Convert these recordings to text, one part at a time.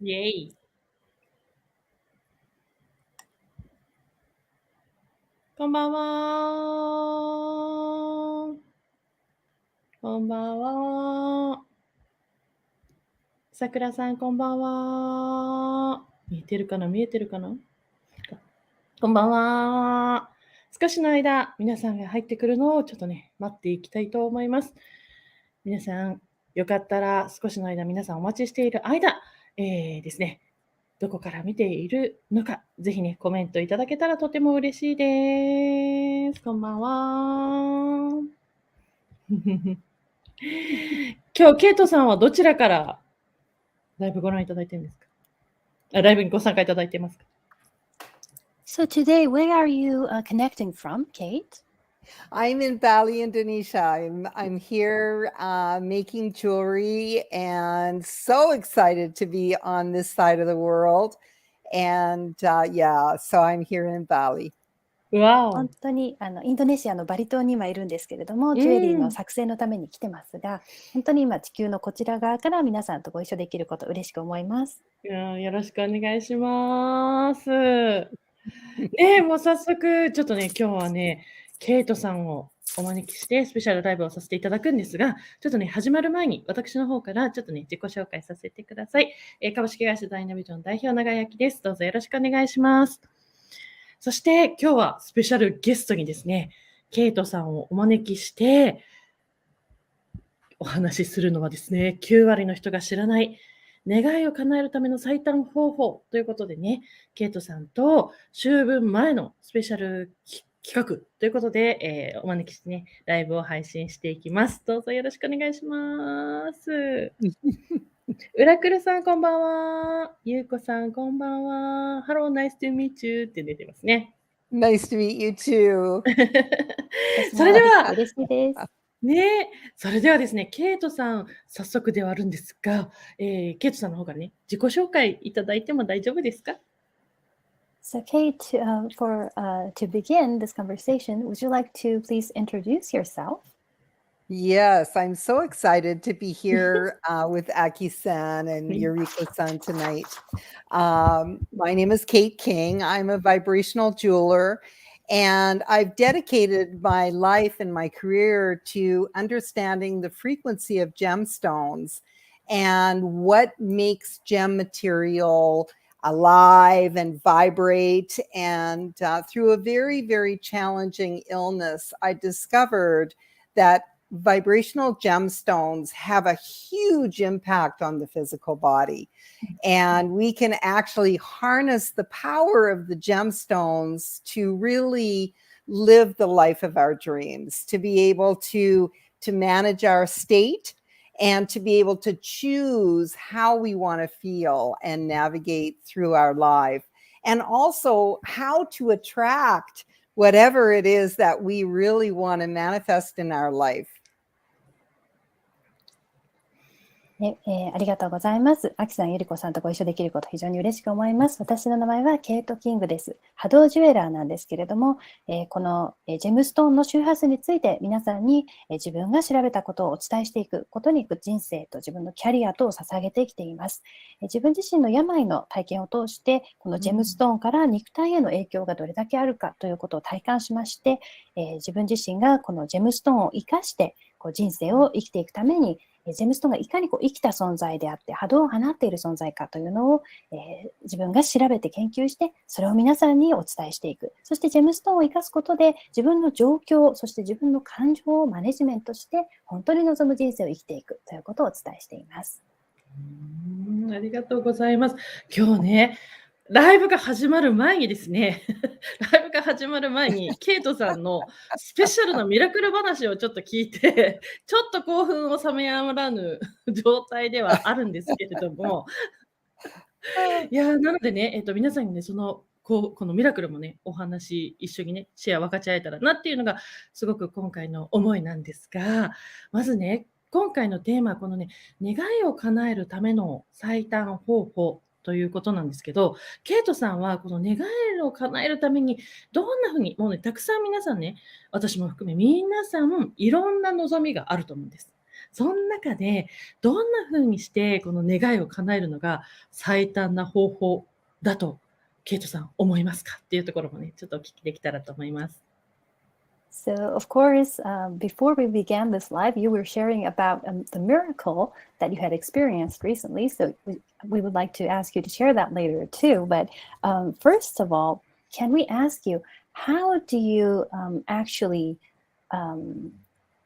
イエイ。こんばんは。こんばんは。さくらさん、こんばんは。見えてるかなこんばんは。少しの間、皆さんが入ってくるのをちょっとね、待っていきたいと思います。皆さん、よかったら少しの間、皆さんお待ちしている間、ですね、どこから見ているのか、ぜひね、コメントいただけたらとても嬉しいです。こんばんは。今日、ケイトさんはどちらからライブご覧いただいてるんですか？ライブにご参加いただいていますか？ So today, where are you connecting from, Kate? I'm in Bali, Indonesia. I'm here making jewelry and so excited to be on this side of the world. And so I'm here in Bali. わ本当にインドネシアのバリ島に今いるんですけれども、うんジュエリーの作成のために来てますが、本当に今地球のこちら側から皆さんとご一緒できること嬉しく思います。よろしくお願いします。もう早速、ちょっとね、今日はね、ケイトさんをお招きしてスペシャルライブをさせていただくんですが、ちょっとね、始まる前に私の方からちょっとね、自己紹介させてください。株式会社ダイナビジョン代表長井明です。どうぞよろしくお願いします。そして今日はスペシャルゲストにですね、ケイトさんをお招きして、お話しするのはですね、9割の人が知らない願いを叶えるための最短方法ということでね、ケイトさんと秋分前のスペシャル企画ということで、お招きしてね、ライブを配信していきます。どうぞよろしくお願いします。ウラクルさんこんばんは。ゆうこさんこんばんは。Hello, nice to meet you って出てますね。Nice to meet you too. それでは、嬉しいです。ね、それではですね、ケイトさん、早速ではあるんですが、ケイトさんの方からね、自己紹介いただいても大丈夫ですか？ So Kate, to begin this conversation, would you like to please introduce yourself? Yes, I'm so excited to be here with Aki-san and Yuriko-san tonight. My name is Kate King. I'm a vibrational jeweler, and I've dedicated my life and my career to understanding the frequency of gemstones and what makes gem material alive and vibrate. And through a very, very challenging illness, I discovered that vibrational gemstones have a huge impact on the physical body. And we can actually harness the power of the gemstones to really live the life of our dreams, to be able to manage our state and to be able to choose how we want to feel and navigate through our life. And also how to attract whatever it is that we really want to manifest in our life. ありがとうございます。アキさん、ゆりこさんとご一緒できること非常に嬉しく思います。私の名前はケイト・キングです。波動ジュエラーなんですけれども、このジェムストーンの周波数について皆さんに自分が調べたことをお伝えしていくことに人生と自分のキャリアと捧げてきています。自分自身の病の体験を通して、このジェムストーンから肉体への影響がどれだけあるかということを体感しまして、自分自身がこのジェムストーンを生かして人生を生きていくために、ジェムストーンがいかに生きた存在であって波動を放っている存在かというのを、自分が調べて研究してそれを皆さんにお伝えしていく。そしてジェムストーンを生かすことで自分の状況、そして自分の感情をマネジメントして本当に望む人生を生きていくということをお伝えしています。ありがとうございます。今日ね、ライブが始まる前にですね、ライブが始まる前に、ケイトさんのスペシャルなミラクル話をちょっと聞いて、ちょっと興奮を冷めやらぬ状態ではあるんですけれども、いや、なのでね、皆さんにね、このミラクルもね、お話一緒にね、シェア分かち合えたらなっていうのが、すごく今回の思いなんですが、まずね、今回のテーマはこのね、願いを叶えるための最短方法ということなんですけど、ケイトさんはこの願いを叶えるためにどんな風に、もうね、たくさん皆さんね、私も含め皆さんいろんな望みがあると思うんです。その中でどんな風にしてこの願いを叶えるのが最短な方法だとケイトさん思いますかっていうところもね、ちょっとお聞きできたらと思います。So, of course, before we began this live, you were sharing about the miracle that you had experienced recently. So, we would like to ask you to share that later too. But first of all, can we ask you, how do you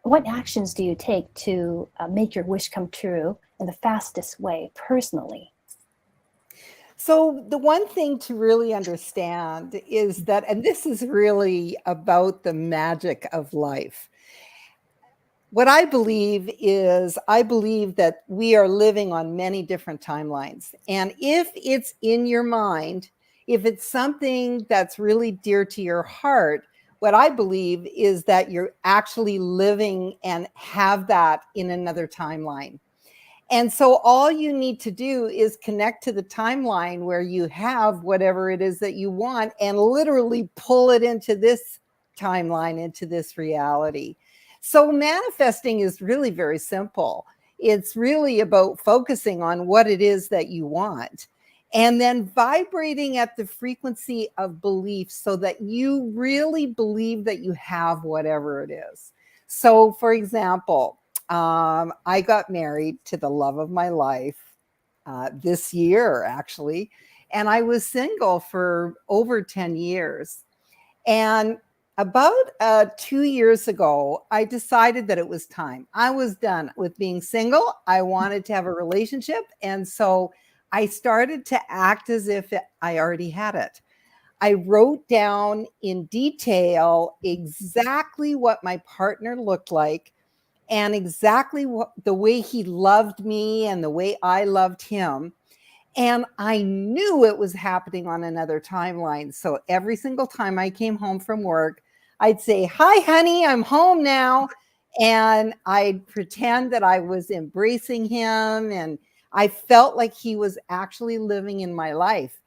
what actions do you take to make your wish come true in the fastest way personally? So, the one thing to really understand is that, and this is really about the magic of life. What I believe that we are living on many different timelines. And if it's in your mind, if it's something that's really dear to your heart, what I believe is that you're actually living and have that in another timeline. And so all you need to do is connect to the timeline where you have whatever it is that you want and literally pull it into this timeline, into this reality. So manifesting is really very simple. It's really about focusing on what it is that you want and then vibrating at the frequency of belief so that you really believe that you have whatever it is. So, for example, I got married to the love of my life this year, actually, and I was single for over 10 years. And about 2 years ago, I decided that it was time. I was done with being single. I wanted to have a relationship. And so I started to act as if I already had it. I wrote down in detail exactly what my partner looked like and exactly the way he loved me and the way I loved him. And I knew it was happening on another timeline. So every single time I came home from work, I'd say, "Hi, honey, I'm home now." And I'd pretend that I was embracing him. And I felt like he was actually living in my life.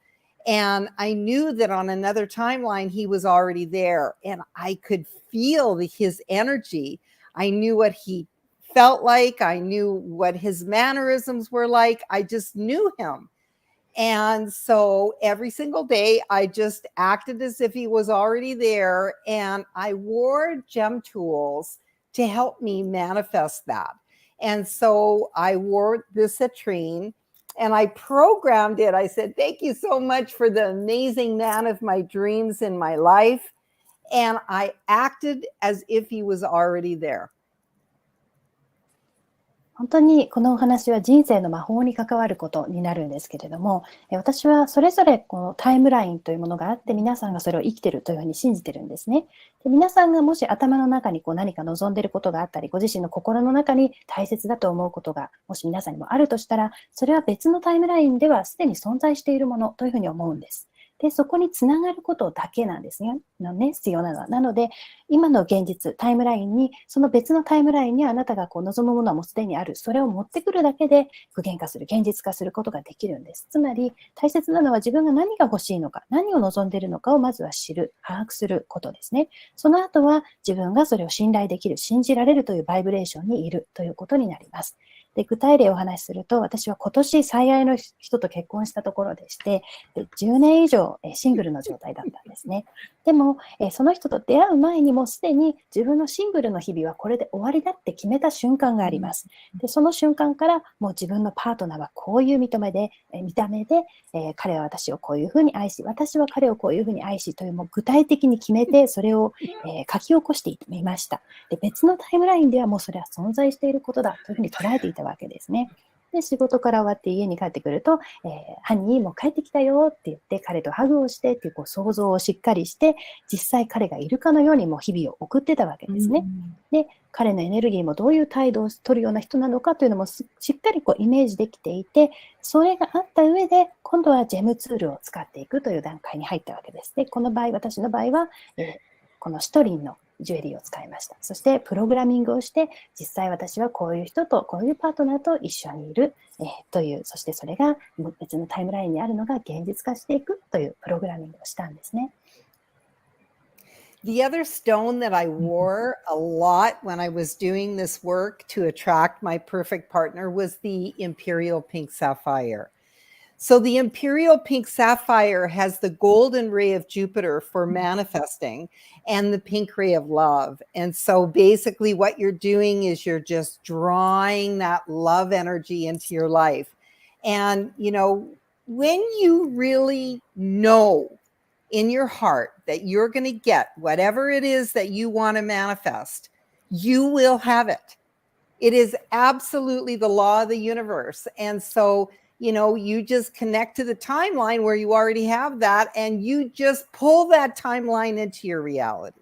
And I knew that on another timeline, he was already there. And I could feel his energy. I knew what he felt like. I knew what his mannerisms were like. I just knew him. And so every single day, I just acted as if he was already there. And I wore gem tools to help me manifest that. And so I wore this citrine and I programmed it. I said, "Thank you so much for the amazing man of my dreams in my life." And I acted as if he was already there. 本当にこのお話は人生の魔法に関わることになるんですけれども、私はそれぞれこのタイムラインというものがあって、皆さんがそれを生きているというふうに信じてるんですね。で、皆さんがもし頭の中に何か望んでいることがあったり、ご自身の心の中に大切だと思うことがもし皆さんにもあるとしたら、それは別のタイムラインではすでに存在しているものというふうに思うんです。で、そこにつながることだけなんですね。必要なのは。なので、今の現実、タイムラインに、その別のタイムラインにあなたが望むものはもうすでにある。それを持ってくるだけで具現化する、現実化することができるんです。つまり、大切なのは自分が何が欲しいのか、何を望んでいるのかをまずは知る、把握することですね。その後は自分がそれを信頼できる、信じられるというバイブレーションにいるということになります。で、具体例をお話しすると、私は今年最愛の人と結婚したところでして、10年以上シングルの状態だったんですね。でも、その人と出会う前にもすでに自分のシングルの日々はこれで終わりだって決めた瞬間があります。で、その瞬間からもう自分のパートナーはこういう見た目で、彼は私をこういうふうに愛し、私は彼をこういうふうに愛しというもう具体的に決めて、それを、書き起こしてみました。で、別のタイムラインではもうそれは存在していることだというふうに捉えていたわけですね。で、仕事から終わって家に帰ってくると、ハニーもう帰ってきたよって言って彼とハグをしてっていう想像をしっかりして、実際彼がいるかのようにもう日々を送ってたわけですね。で、彼のエネルギーもどういう態度を取るような人なのかというのもしっかりイメージできていて、それがあった上で今度はジェムツールを使っていくという段階に入ったわけです。で、この場合、私の場合は、このシトリンのジュエリーを使いました。そしてプログラミングをして、実際私はこういう人とこういうパートナーと一緒にいる、という、そしてそれが別のタイムラインにあるのが現実化していくというプログラミングをしたんですね。The other stone that I wore a lot when I was doing this work to attract my perfect partner was the Imperial Pink Sapphire. So the Imperial Pink Sapphire has the golden ray of Jupiter for manifesting and the pink ray of love. And so basically what you're doing is you're just drawing that love energy into your life. And, you know, when you really know in your heart that you're going to get whatever it is that you want to manifest, you will have it. It is absolutely the law of the universe. And so, you know, you just connect to the timeline where you already have that, and you just pull that timeline into your reality.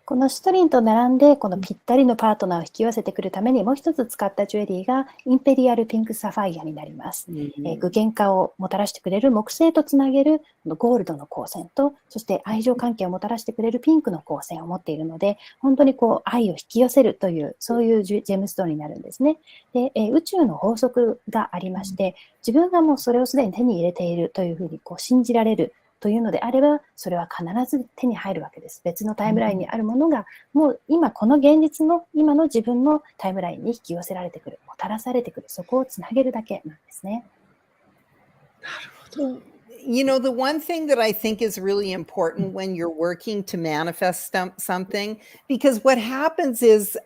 このシトリンと並んで、このぴったりのパートナーを引き寄せてくるためにもう一つ使ったジュエリーがインペリアルピンクサファイアになります。具現化をもたらしてくれる木星とつなげるゴールドの光線と、そして愛情関係をもたらしてくれるピンクの光線を持っているので、本当にこう愛を引き寄せるという、そういうジェムストーンになるんですね。で、宇宙の法則がありまして、自分がもうそれをすでに手に入れているというふうにこう信じられるというのであれば、それは必ず手に入るわけです。別のタイムラインにあるものが、もう今この現実の今の自分のタイムラインに引き寄せられてくる、もたらされてくる、そこをつなげるだけなんですね。なるほど。You know, the one thing that I think is really important when you're working to manifest something, because what happens is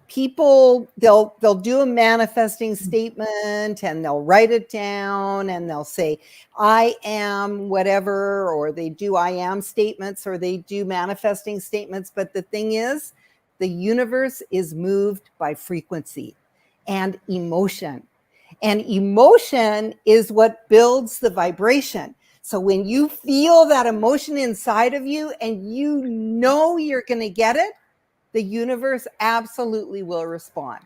people, they'll do a manifesting statement and they'll write it down and they'll say, I am whatever, or they do I am statements, or they do manifesting statements. But the thing is, the universe is moved by frequency and emotion. And emotion is what builds the vibration. So when you feel that emotion inside of you and you know you're going to get it, the universe absolutely will respond.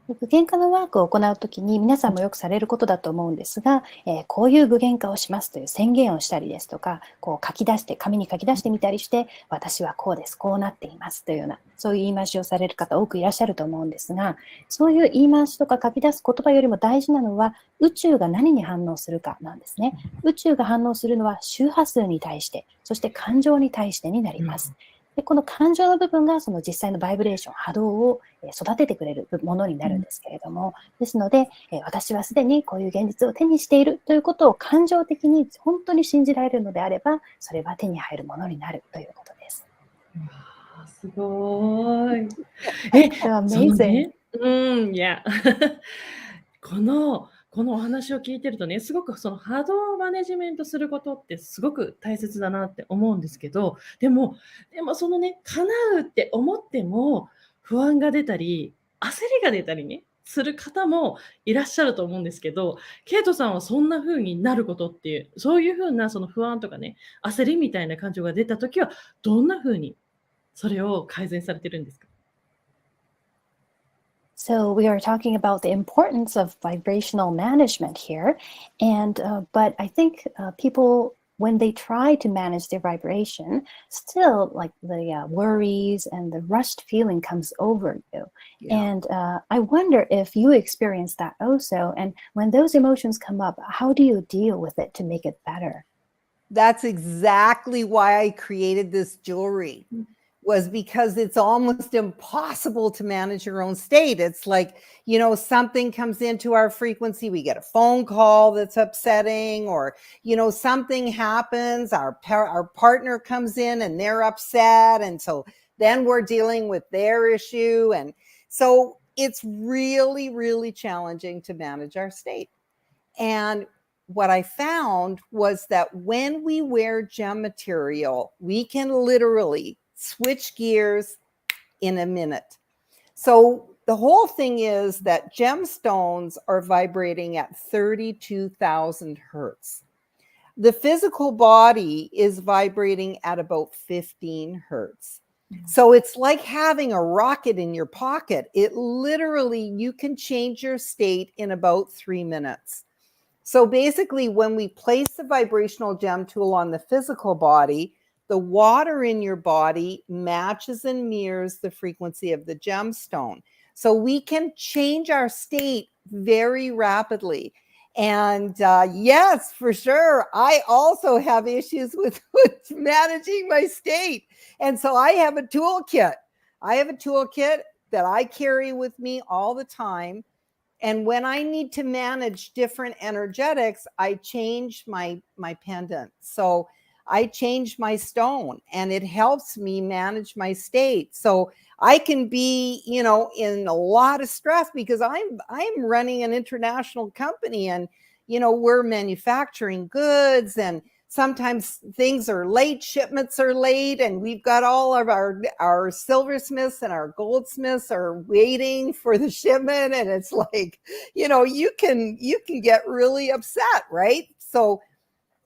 具現化のワークを行うときに皆さんもよくされることだと思うんですが、こういう具現化をしますという宣言をしたりですとか、こう書き出して、紙に書き出してみたりして、私はこうです、こうなっていますというような、そういう言い回しをされる方多くいらっしゃると思うんですが、そういう言い回しとか書き出す言葉よりも大事なのは、宇宙が何に反応するかなんですね。宇宙が反応するのは周波数に対して、そして感情に対してになります。でこの感情の部分がその実際のバイブレーション、波動を育ててくれるものになるんですけれども、ですので、私はすでにこういう現実を手にしているということを感情的に本当に信じられるのであれば、それは手に入るものになるということです。すごい。そうね。いや。このお話を聞いてるとね、すごくその波動をマネジメントすることってすごく大切だなって思うんですけど、でもそのね、叶うって思っても不安が出たり、焦りが出たりね、する方もいらっしゃると思うんですけど、ケイトさんはそんな風になることっていう、そういう風なその不安とかね、焦りみたいな感情が出たときは、どんな風にそれを改善されてるんですか？So we are talking about the importance of vibrational management here, and but I think people, when they try to manage their vibration, still like the worries and the rushed feeling comes over you. Yeah. And I wonder if you experience that also. And when those emotions come up, how do you deal with it to make it better? That's exactly why I created this jewelry. Was because it's almost impossible to manage your own state. It's like, you know, something comes into our frequency, we get a phone call that's upsetting, or, you know, something happens, our partner comes in and they're upset. And so then we're dealing with their issue. And so it's really, really challenging to manage our state. And what I found was that when we wear gem material, we can literally switch gears in a minute. So the whole thing is that gemstones are vibrating at 32,000 hertz. The physical body is vibrating at about 15 hertz. So it's like having a rocket in your pocket. It literally, you can change your state in about 3 minutes. So basically, when we place the vibrational gem tool on the physical body, the water in your body matches and mirrors the frequency of the gemstone. So we can change our state very rapidly. And yes, for sure, I also have issues with managing my state. And so I have a toolkit. That I carry with me all the time. And when I need to manage different energetics, I change my pendant. So I change my stone, and it helps me manage my state. So I can be, in a lot of stress because I'm running an international company, and, we're manufacturing goods, and sometimes things are late, shipments are late, and we've got all of our silversmiths and our goldsmiths are waiting for the shipment. And it's like, you can get really upset, right? So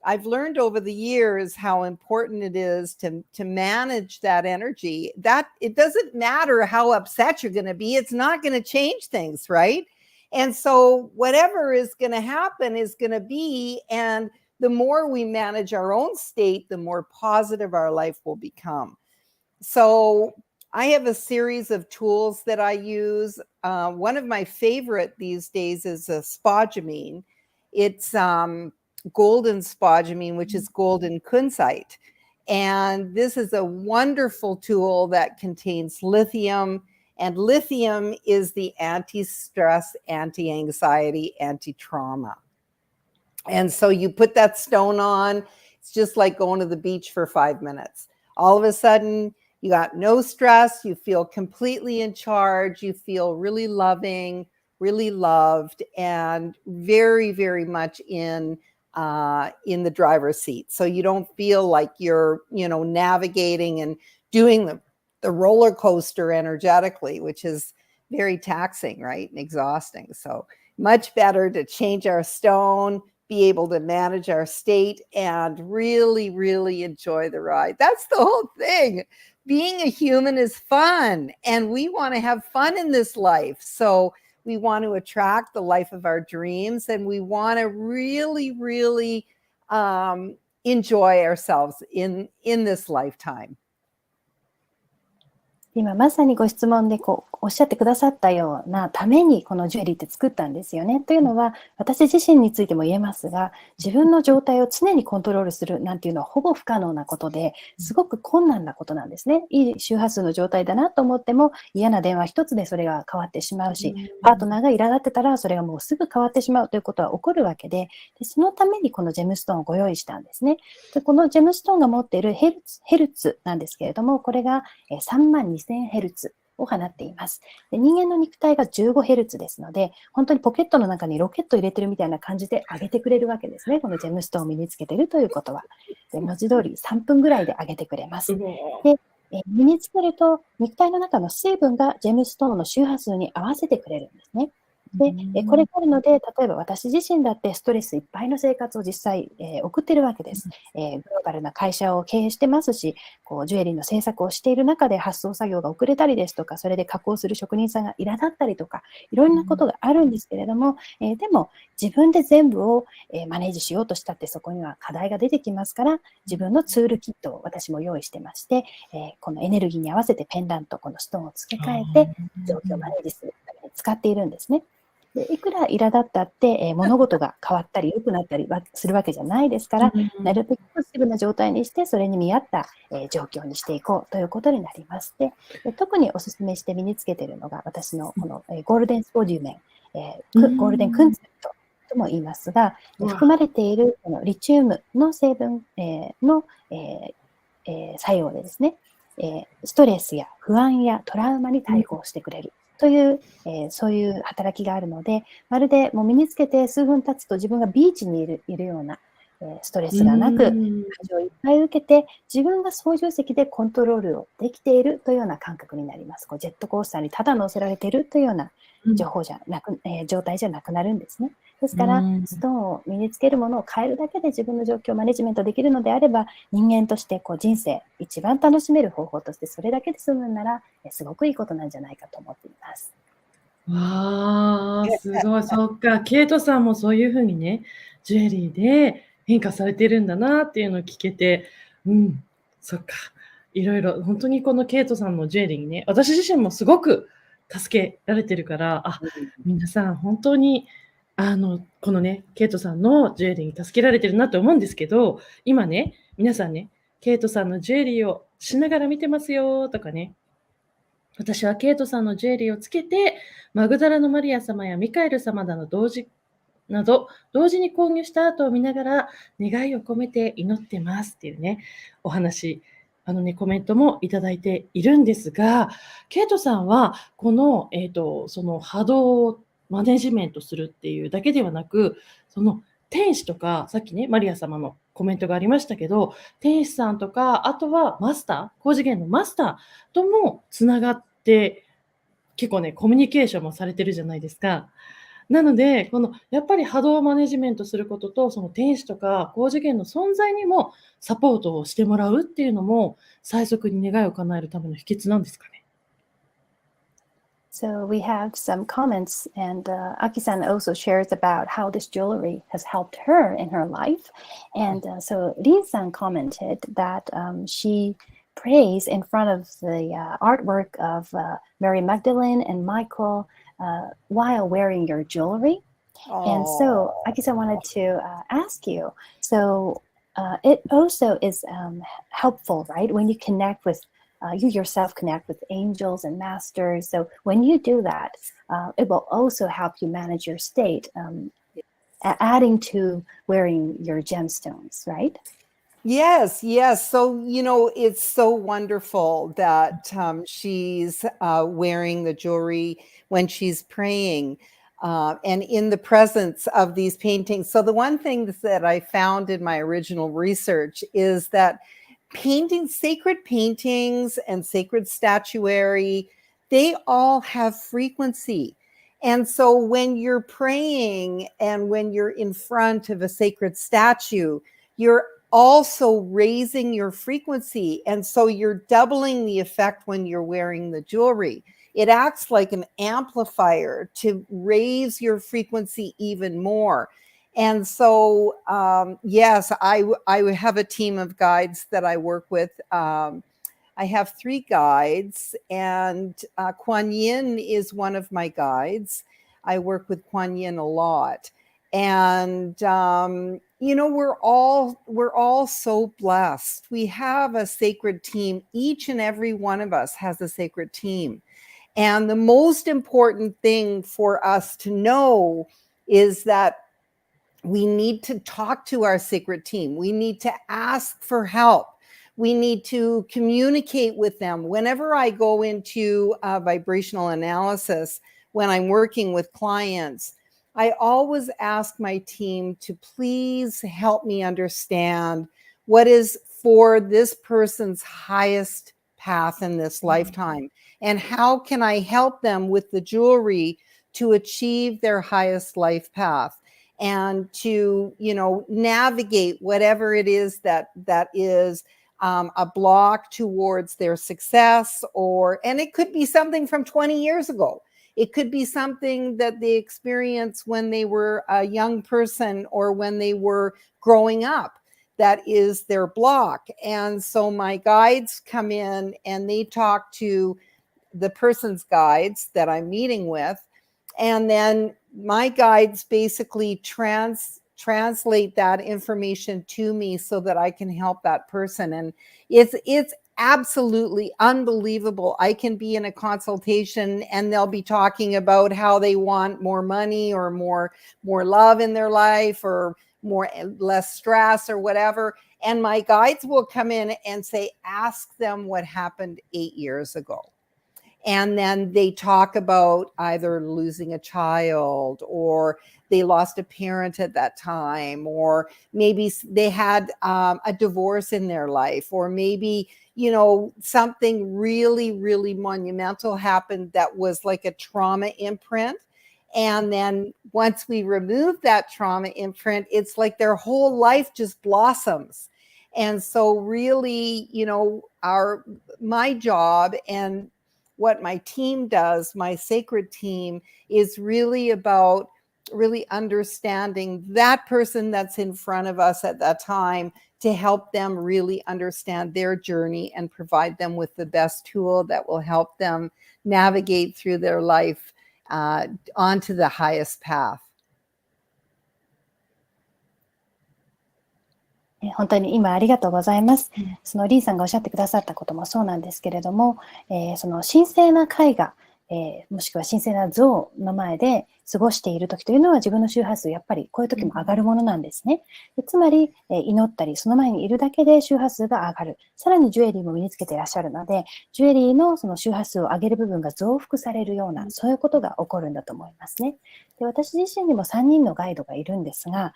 I've learned over the years how important it is to manage that energy. That it doesn't matter how upset you're going to be. It's not going to change things, right? And so whatever is going to happen is going to be, and the more we manage our own state, the more positive our life will become. So I have a series of tools that I use. One of my favorite these days is a spodumene. It's golden spodumene, which is golden kunzite. And this is a wonderful tool that contains lithium. And lithium is the anti-stress, anti-anxiety, anti-trauma. And so you put that stone on, it's just like going to the beach for 5 minutes. All of a sudden, you got no stress, you feel completely in charge, you feel really loving, really loved, and very, very much in the driver's seat. So you don't feel like you're, navigating and doing the roller coaster energetically, which is very taxing, right? And exhausting. So much better to change our stone, be able to manage our state, and really, really enjoy the ride. That's the whole thing. Being a human is fun, and we want to have fun in this life. So we want to attract the life of our dreams, and we want to really, really enjoy ourselves in this lifetime. 今まさにご質問でおっしゃってくださったようなためにこのジュエリーって作ったんですよね。というのは私自身についても言えますが、自分の状態を常にコントロールするなんていうのはほぼ不可能なことですごく困難なことなんですね。いい周波数の状態だなと思っても嫌な電話一つでそれが変わってしまうし、パートナーが苛立ってたらそれがもうすぐ変わってしまうということは起こるわけで、そのためにこのジェムストーンをご用意したんですね。でこのジェムストーンが持っているヘルツなんですけれども、これが32,000Hzを放っています。で人間の肉体が 15Hz ですので、本当にポケットの中にロケットを入れてるみたいな感じで上げてくれるわけですね。このジェムストーンを身につけているということは。で文字通り3分ぐらいで上げてくれます。で身につけると肉体の中の水分がジェムストーンの周波数に合わせてくれるんですね。でこれがあるので、例えば私自身だってストレスいっぱいの生活を実際、送ってるわけです。グローバルな会社を経営してますし、ジュエリーの制作をしている中で発送作業が遅れたりですとか、それで加工する職人さんが苛立ったりとか、いろんなことがあるんですけれども、でも自分で全部を、マネージしようとしたってそこには課題が出てきますから、自分のツールキットを私も用意してまして、このエネルギーに合わせてペンダント、このストーンを付け替えて状況をマネージするために使っているんですね。でいくら苛立ったって、物事が変わったり良くなったりするわけじゃないですから、なるべくポジティブな状態にして、それに見合った、状況にしていこうということになります。で特にお勧めして身につけているのが、私のこの、ゴールデンスポデュメン、ゴールデンクンツェプトとも言いますが、含まれているこのリチウムの成分、の、作用でですね、ストレスや不安やトラウマに対抗してくれる。という、そういう働きがあるので、まるでもう身につけて数分経つと自分がビーチにいるような、ストレスがなく、感情をいっぱい受けて、自分が操縦席でコントロールをできているというような感覚になります。ジェットコースターにただ乗せられているというような状態じゃなくなるんですね。ですから、ストーンを身につけるものを変えるだけで自分の状況をマネジメントできるのであれば、人間として人生一番楽しめる方法としてそれだけで済むなら、すごくいいことなんじゃないかと思っています。わー、すごい。そっか。ケイトさんもそういうふうにね、ジュエリーで変化されてるんだなっていうのを聞けて、そっか。いろいろ、本当にこのケイトさんのジュエリーにね、私自身もすごく助けられてるから、皆さん本当にこのね、ケイトさんのジュエリーに助けられてるなと思うんですけど、今ね、皆さんね、ケイトさんのジュエリーをしながら見てますよとかね、私はケイトさんのジュエリーをつけて、マグダラのマリア様やミカエル様など同時に購入した後を見ながら、願いを込めて祈ってますっていうね、お話、コメントもいただいているんですが、ケイトさんは、この、その波動をマネジメントするっていうだけではなく、その天使とか、さっきね、マリア様のコメントがありましたけど、天使さんとか、あとはマスター、高次元のマスターともつながって、結構ね、コミュニケーションもされてるじゃないですか。なので、やっぱり波動をマネジメントすることと、その天使とか高次元の存在にもサポートをしてもらうっていうのも、最速に願いを叶えるための秘訣なんですかね。So we have some comments, and Aki-san also shares about how this jewelry has helped her in her life. And so Rin-san commented that she prays in front of the artwork of Mary Magdalene and Michael while wearing your jewelry. And so Aki-san wanted to ask you, so it also is helpful, right? When you connect with you yourself connect with angels and masters. So when you do that, it will also help you manage your state, adding to wearing your gemstones, right? Yes, yes. So, it's so wonderful that she's wearing the jewelry when she's praying and in the presence of these paintings. So the one thing that I found in my original research is that sacred paintings and sacred statuary, they all have frequency. And so when you're praying and when you're in front of a sacred statue, you're also raising your frequency. And so you're doubling the effect when you're wearing the jewelry. It acts like an amplifier to raise your frequency even more. And so, yes, I have a team of guides that I work with. I have 3 guides, and Kuan Yin is one of my guides. I work with Kuan Yin a lot. And, we're all so blessed. We have a sacred team. Each and every one of us has a sacred team. And the most important thing for us to know is that we need to talk to our sacred team. We need to ask for help. We need to communicate with them. Whenever I go into a vibrational analysis, when I'm working with clients, I always ask my team to please help me understand what is for this person's highest path in this lifetime, and how can I help them with the jewelry to achieve their highest life path, and to, navigate whatever it is that is a block towards their success, and it could be something from 20 years ago. It could be something that they experienced when they were a young person or when they were growing up. That is their block. And so my guides come in and they talk to the person's guides that I'm meeting with. And then my guides basically translate that information to me so that I can help that person. And it's absolutely unbelievable. I can be in a consultation and they'll be talking about how they want more money or more love in their life, or less stress or whatever. And my guides will come in and say, ask them what happened 8 years ago. And then they talk about either losing a child, or they lost a parent at that time, or maybe they had a divorce in their life, or maybe, something really, really monumental happened that was like a trauma imprint. And then once we remove that trauma imprint, it's like their whole life just blossoms. And so really, my job and what my team does, my sacred team, is really about really understanding that person that's in front of us at that time, to help them really understand their journey and provide them with the best tool that will help them navigate through their life onto the highest path. 本当に今ありがとうございます。うん。そのリンさんがおっしゃってくださったこともそうなんですけれども、その神聖な絵画、もしくは神聖な像の前で過ごしている時というのは自分の周波数、やっぱりこういう時も上がるものなんですね。でつまり、祈ったり、その前にいるだけで周波数が上がる。さらにジュエリーも身につけていらっしゃるので、ジュエリーのその周波数を上げる部分が増幅されるような、そういうことが起こるんだと思いますね。で私自身にも3人のガイドがいるんですが、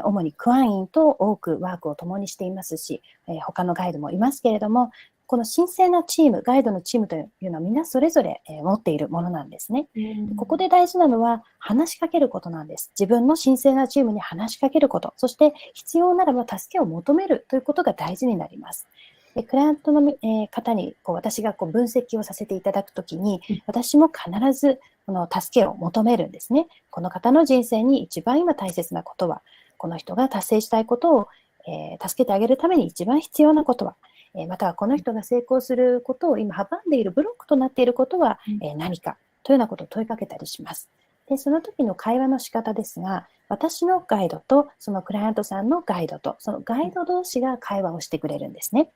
主にクワン員と多くワークを共にしていますし、他のガイドもいますけれども、この神聖なチーム、ガイドのチームというのはみんなそれぞれ持っているものなんですね。でここで大事なのは話しかけることなんです。自分の神聖なチームに話しかけること、そして必要ならば助けを求めるということが大事になります。でクライアントの、方に私が分析をさせていただくときに、私も必ずこの助けを求めるんですね。この方の人生に一番今大切なことは、この人が達成したいことを、助けてあげるために一番必要なことは、またはこの人が成功することを今阻んでいるブロックとなっていることは、何かというようなことを問いかけたりします。でその時の会話の仕方ですが、私のガイドとそのクライアントさんのガイドとそのガイド同士が会話をしてくれるんですね。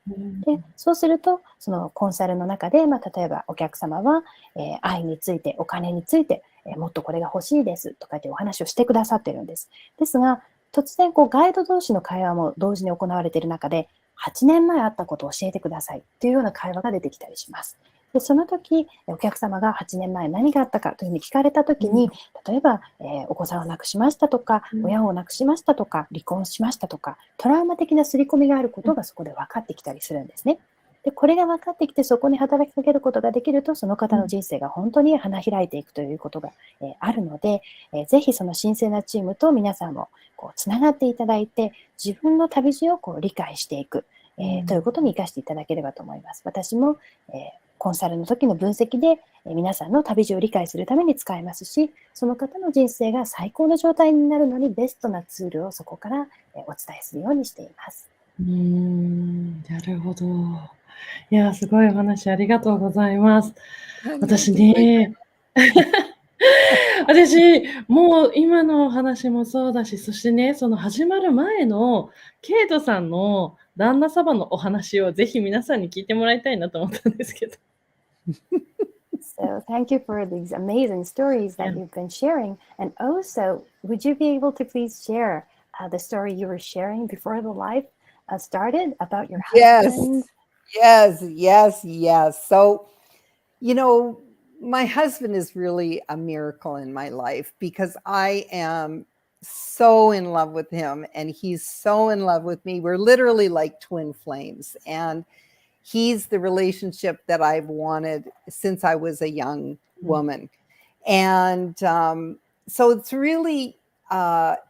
でそうするとそのコンサルの中で、例えばお客様は、愛についてお金について、もっとこれが欲しいですとかってお話をしてくださってるんです。ですが突然ガイド同士の会話も同時に行われている中で、8年前あったことを教えてくださいというような会話が出てきたりします。でその時お客様が8年前何があったかというふうに聞かれた時に、例えば、お子さんを亡くしましたとか、親を亡くしましたとか、離婚しましたとか、トラウマ的な刷り込みがあることがそこで分かってきたりするんですね。でこれが分かってきて、そこに働きかけることができると、その方の人生が本当に花開いていくということが、あるので、ぜひその神聖なチームと皆さんもつながっていただいて、自分の旅路を理解していく、ということに生かしていただければと思います。私も、コンサルの時の分析で、皆さんの旅路を理解するために使えますし、その方の人生が最高の状態になるのにベストなツールをそこから、お伝えするようにしています。なるほど。いや、すごいお話ありがとうございます。私ね、私、もう今のお話もそうだし、そしてね、その始まる前のケイトさんの旦那様のお話をぜひ皆さんに聞いてもらいたいなと思ったんですけど。So thank you for these amazing stories that Yeah. you've been sharing. And also, would you be able to please share the story you were sharing before the live started about your husband? Yes. So, my husband is really a miracle in my life because I am so in love with him and he's so in love with me. We're literally like twin flames. And he's the relationship that I've wanted since I was a young woman. And so it's really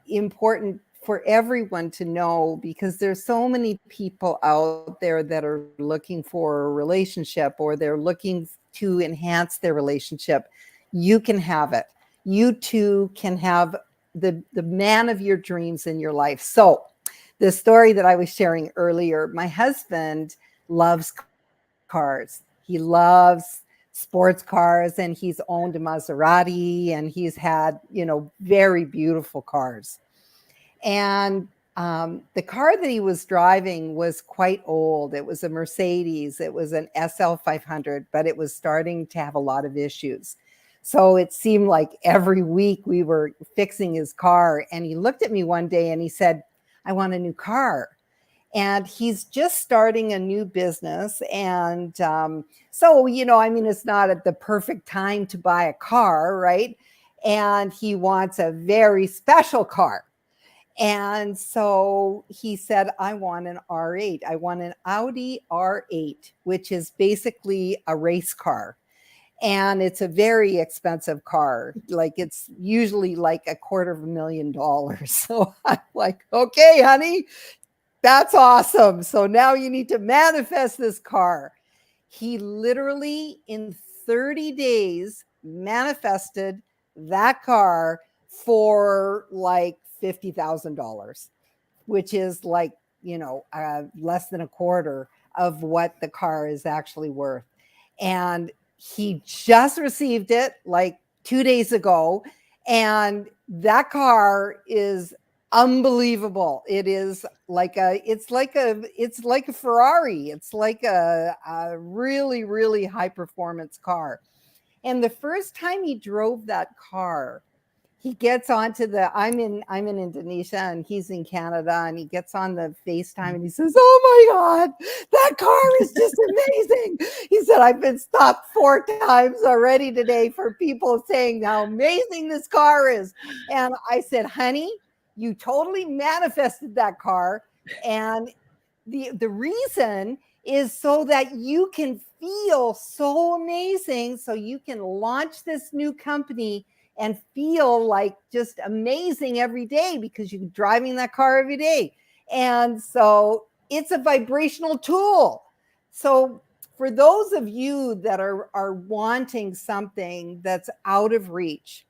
important for everyone to know, because there's so many people out there that are looking for a relationship, or they're looking to enhance their relationship. You can have it. You too can have the man of your dreams in your life. So the story that I was sharing earlier, my husband loves cars. He loves sports cars, and he's owned a Maserati, and he's had, very beautiful cars. And the car that he was driving was quite old. It was a Mercedes. It was an SL 500, but it was starting to have a lot of issues. So it seemed like every week we were fixing his car. And he looked at me one day and he said, "I want a new car." And he's just starting a new business. And so, it's not at the perfect time to buy a car, right? And he wants a very special car. And so he said, "I want an R8. I want an Audi R8, which is basically a race car. And it's a very expensive car. Like, it's usually like $250,000. So I'm like, "Okay, honey, that's awesome. So now you need to manifest this car." He literally in 30 days manifested that car for like $50,000, which is like, less than a quarter of what the car is actually worth. And he just received it like 2 days ago. And that car is unbelievable. It's like a Ferrari. It's like a really, really high performance car. And the first time he drove that car, he gets onto I'm in Indonesia and he's in Canada, and he gets on the FaceTime and he says, "Oh my God, that car is just amazing." He said, "I've been stopped 4 times already today for people saying how amazing this car is." And I said, "Honey, you totally manifested that car. And the reason is so that you can feel so amazing, so you can launch this new company and feel like just amazing every day because you're driving that car every day." And so it's a vibrational tool. So for those of you that are wanting something that's out of reach,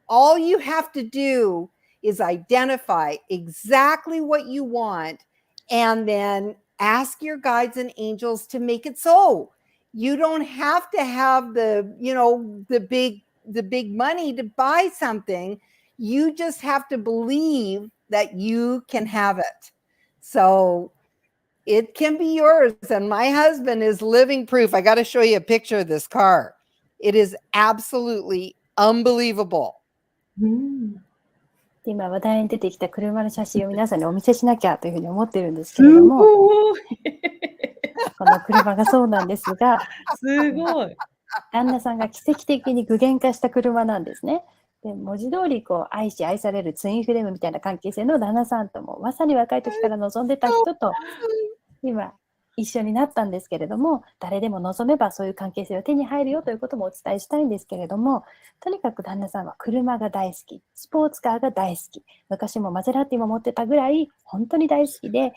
all you have to do is identify exactly what you want and then ask your guides and angels to make it so. You don't have to have the big money to buy something. You just have to believe that you can have it. So it can be yours. And my husband is living proof. I got to show you a picture of this car. It is absolutely unbelievable. 今話題に出てきた車の写真を皆さんにお見せしなきゃというふうに思ってるんですけれども、この車がそうなんですが、すごい。旦那さんが奇跡的に具現化した車なんですね。で、文字通り愛し愛されるツインフレームみたいな関係性の旦那さんとも、まさに若い時から望んでた人と今一緒になったんですけれども、誰でも望めばそういう関係性は手に入るよということもお伝えしたいんですけれども、とにかく旦那さんは車が大好き、スポーツカーが大好き、昔もマゼラティも持ってたぐらい本当に大好きで、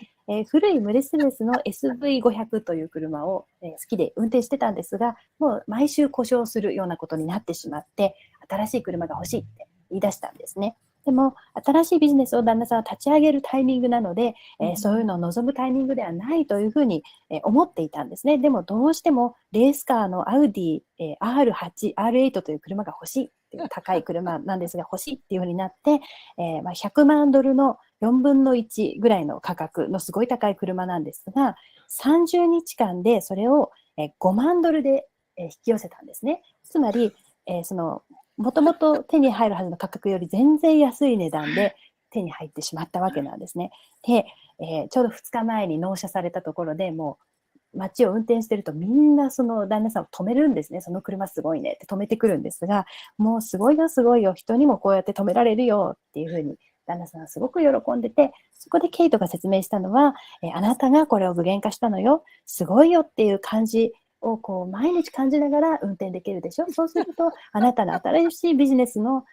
古いメルセデスの SV500 という車を、好きで運転してたんですが、もう毎週故障するようなことになってしまって、新しい車が欲しいって言い出したんですね。でも新しいビジネスを旦那さんは立ち上げるタイミングなので、そういうのを望むタイミングではないというふうに、思っていたんですね。でもどうしてもレースカーのアウディ、R8、R8 という車が欲しいっていう高い車なんですが欲しいっていうふうになって、100万ドルの4分の1ぐらいの価格のすごい高い車なんですが、30日間でそれを5万ドルで引き寄せたんですね。つまり、もともと手に入るはずの価格より全然安い値段で手に入ってしまったわけなんですね。で、ちょうど2日前に納車されたところでもう街を運転してるとみんなその旦那さんを止めるんですね。その車すごいねって止めてくるんですが、もうすごいよすごいよ、人にもこうやって止められるよっていうふうに旦那さんはすごく喜んでて、そこでケイトが説明したのは、あなたがこれを具現化したのよ、すごいよっていう感じを毎日感じながら運転できるでしょ。そうするとあなたの新しいビジネスの、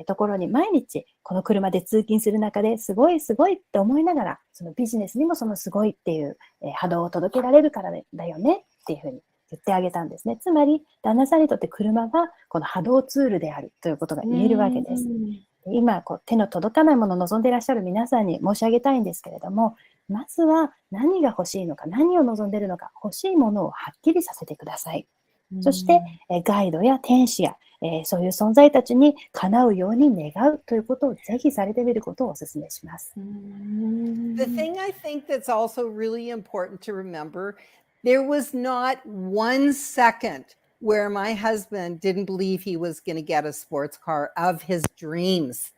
ところに毎日この車で通勤する中ですごいすごいって思いながら、そのビジネスにもそのすごいっていう、波動を届けられるからだよねっていうふうに言ってあげたんですね。つまり旦那さんにとって車はこの波動ツールであるということが言えるわけです。今手の届かないものを望んでいらっしゃる皆さんに申し上げたいんですけれども、まずは何が欲しいのか、何を望んでいるのか、欲しいものをはっきりさせてください。そしてガイドや天使や、そういう存在たちに叶うように願うということをぜひされてみることをお勧めします。The thing I think that's also really important to remember, there was not 1 second where my husband didn't believe he was going to get a sports car of his dreams.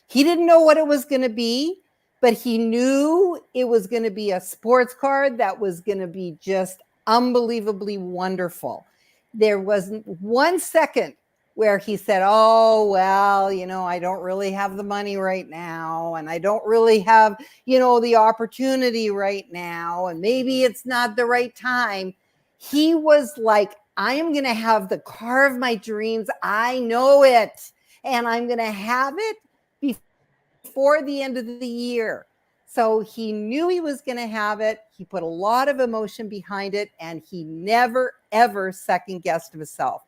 He didn't know what it was going to be, but he knew it was going to be a sports car that was going to be just unbelievably wonderful. There wasn't 1 second where he said, "Oh, well, I don't really have the money right now, and I don't really have, the opportunity right now, and maybe it's not the right time." He was like, "I am going to have the car of my dreams. I know it, and I'm going to have it before the end of the year." So he knew he was going to have it. He put a lot of emotion behind it, and he never, ever second guessed himself.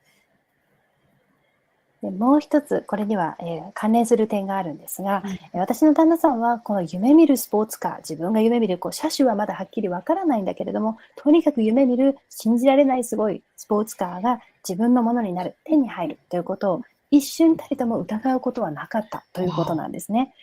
でもう一つこれには、関連する点があるんですが、私の旦那さんはこの夢見るスポーツカー、自分が夢見る車種はまだはっきりわからないんだけれども、とにかく夢見る信じられないすごいスポーツカーが自分のものになる、手に入るということを一瞬たりとも疑うことはなかったということなんですね。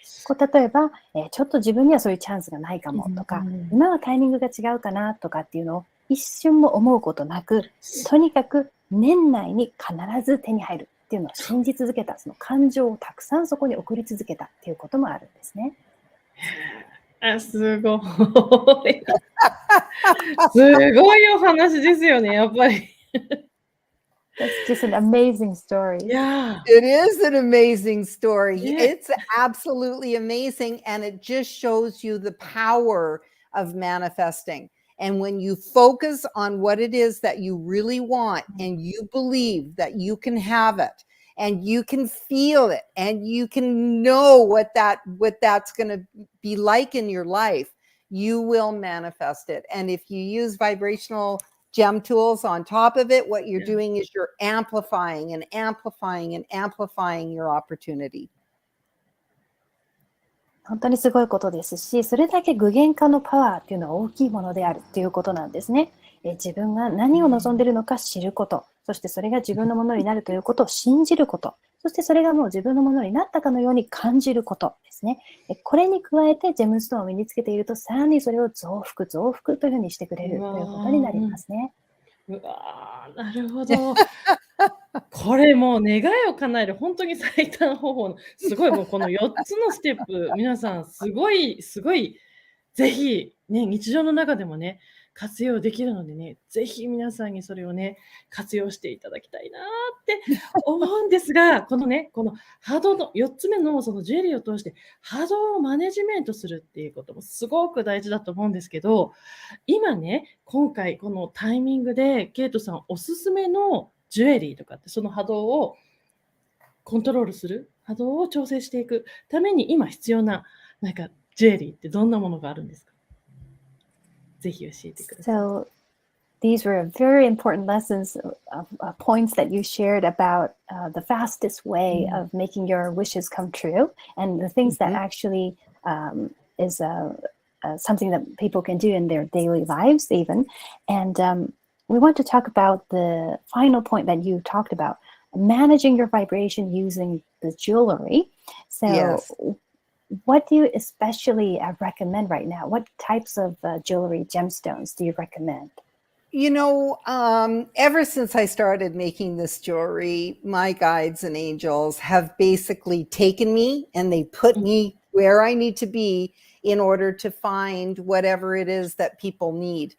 例えば、ちょっと自分にはそういうチャンスがないかもとか、今はタイミングが違うかなとかっていうのを一瞬も思うことなく、とにかく年内に必ず手に入るっていうのを信じ続けた、その感情をたくさんそこに送り続けたっていうこともあるんですね。すごい。すごいお話ですよね、やっぱり。That's just an amazing story. Yeah. It is an amazing story. Yeah. It's absolutely amazing. And it just shows you the power of manifesting. And when you focus on what it is that you really want and you believe that you can have it and you can feel it and you can know what that's going to be like in your life, you will manifest it. And if you use vibrational gem tools on top of it, what you're doing is you're amplifying and amplifying and amplifying your opportunity. 本当にすごいことですし、それだけ具現化のパワーっていうのは大きいものであるっていうことなんですね。自分が何を望んでいるのか知ること、そしてそれが自分のものになるということを信じること、そしてそれがもう自分のものになったかのように感じることですね。これに加えてジェムストーンを身につけていると、さらにそれを増幅というふうにしてくれるということになりますね。うわー、なるほど。これもう願いを叶える本当に最短方法のすごい、もうこの4つのステップ、皆さんすごいぜひね、日常の中でもね、活用できるのでね、ぜひ皆さんにそれをね、活用していただきたいなって思うんですが、この波動の4つ目のそのジュエリーを通して波動をマネジメントするっていうこともすごく大事だと思うんですけど、今ね、今回このタイミングでケイトさんおすすめのジュエリーとかって、その波動をコントロールする、波動を調整していくために今必要なジュエリーってどんなものがあるんですか？ぜひ教えてください。So these were very important lessons, points that you shared about the fastest way of making your wishes come true, and the things that actually is something that people can do in their daily lives even. And we want to talk about the final point that you talked about, managing your vibration using the jewelry. So what do you especially recommend right now? What types of jewelry, gemstones do you recommend? You know, ever since I started making this jewelry, my guides and angels have basically taken me and they put me where I need to be in order to find whatever it is that people need.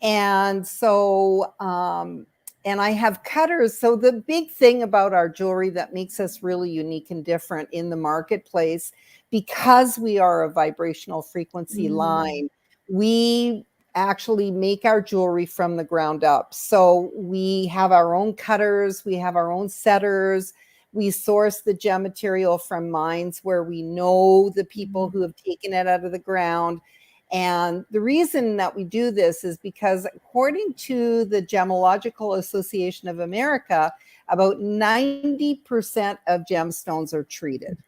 And so, and I have cutters. So the big thing about our jewelry that makes us really unique and different in the marketplace, because we are a vibrational frequency line, we actually make our jewelry from the ground up. So we have our own cutters, we have our own setters, we source the gem material from mines where we know the people who have taken it out of the ground. And the reason that we do this is because according to the Gemological Association of America, about 90% of gemstones are treated.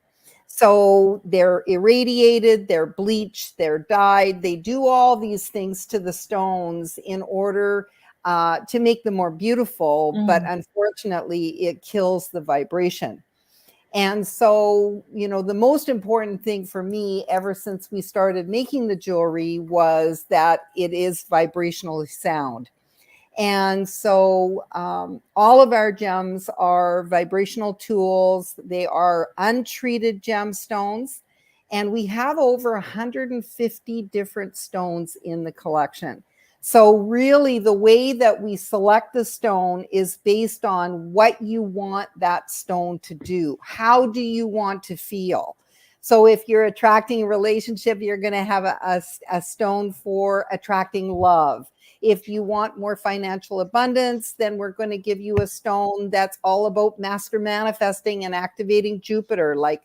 So they're irradiated, they're bleached, they're dyed. They do all these things to the stones in order to make them more beautiful. But unfortunately, it kills the vibration. And so, you know, the most important thing for me ever since we started making the jewelry was that it is vibrationally sound. And so all of our gems are vibrational tools. They are untreated gemstones. And we have over 150 different stones in the collection. So really the way that we select the stone is based on what you want that stone to do. How do you want to feel? So if you're attracting a relationship, you're going to have a stone for attracting love. If you want more financial abundance, then we're going to give you a stone that's all about master manifesting and activating Jupiter, like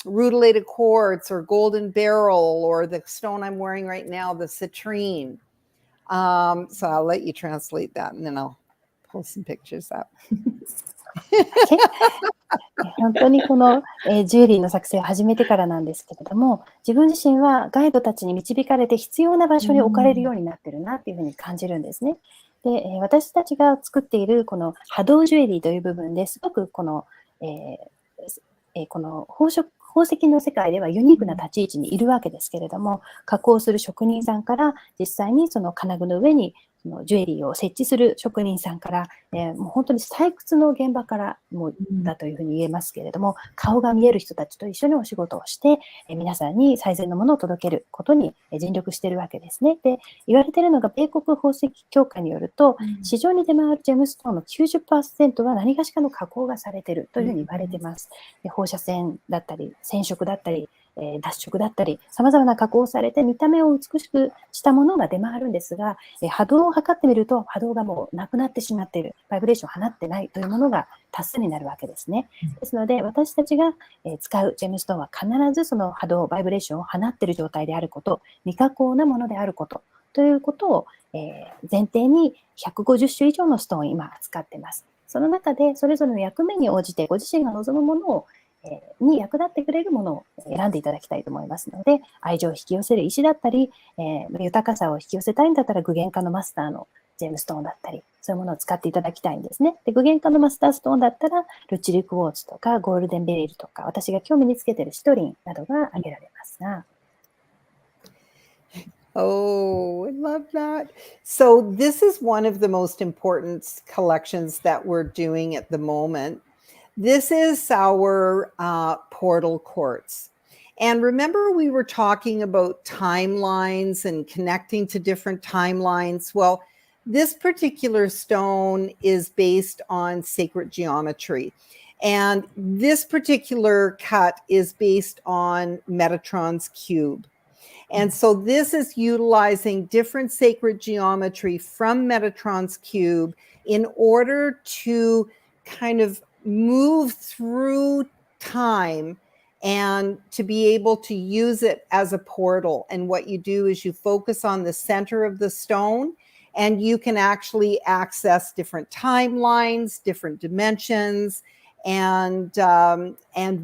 rutilated quartz or golden beryl, or the stone I'm wearing right now, the citrine. So I'll let you translate that and then I'll pull some pictures up. 本当にこの、ジュエリーの作成を始めてからなんですけれども、自分自身はガイドたちに導かれて必要な場所に置かれるようになってるなっていうふうに感じるんですね。で、私たちが作っているこの波動ジュエリーという部分ですごくこの、この宝石の世界ではユニークな立ち位置にいるわけですけれども、加工する職人さんから実際にその金具の上にそのジュエリーを設置する職人さんから、もう本当に採掘の現場からもだというふうに言えますけれども、顔が見える人たちと一緒にお仕事をして、皆さんに最善のものを届けることに尽力しているわけですね。で、言われているのが米国宝石協会によると、市場に出回るジェムストーンの 90% は何がしかの加工がされているというふうに言われています。で、放射線だったり、染色だったり、脱色だったり、様々な加工をされて見た目を美しくしたものが出回るんですが、波動を測ってみると波動がもうなくなってしまっている、バイブレーションを放ってないというものが多数になるわけですね。ですので、私たちが使うジェムストーンは必ずその波動、バイブレーションを放っている状態であること、未加工なものであることということを前提に150種以上のストーンを今扱っています。その中でそれぞれの役目に応じてご自身が望むものをに役立ってくれるものを選んでいただきたいと思いますので、愛情を引き寄せる石だったり、豊かさを引き寄せたいんだったら具現化のマスターのジェムストーンだったり、そういうものを使っていただきたいんですね。で、具現化のマスターストーンだったら、ルチルクォーツとかゴールデンベリルとか、私が今日身につけているシトリンなどが挙げられますが。Oh, I love that. So this is one of the most important collections that we're doing at the moment. This is our portal quartz. And remember, we were talking about timelines and connecting to different timelines. Well, this particular stone is based on sacred geometry. And this particular cut is based on Metatron's cube. And so this is utilizing different sacred geometry from Metatron's cube in order to kind of move through time and to be able to use it as a portal. And what you do is you focus on the center of the stone, and you can actually access different timelines, different dimensions, and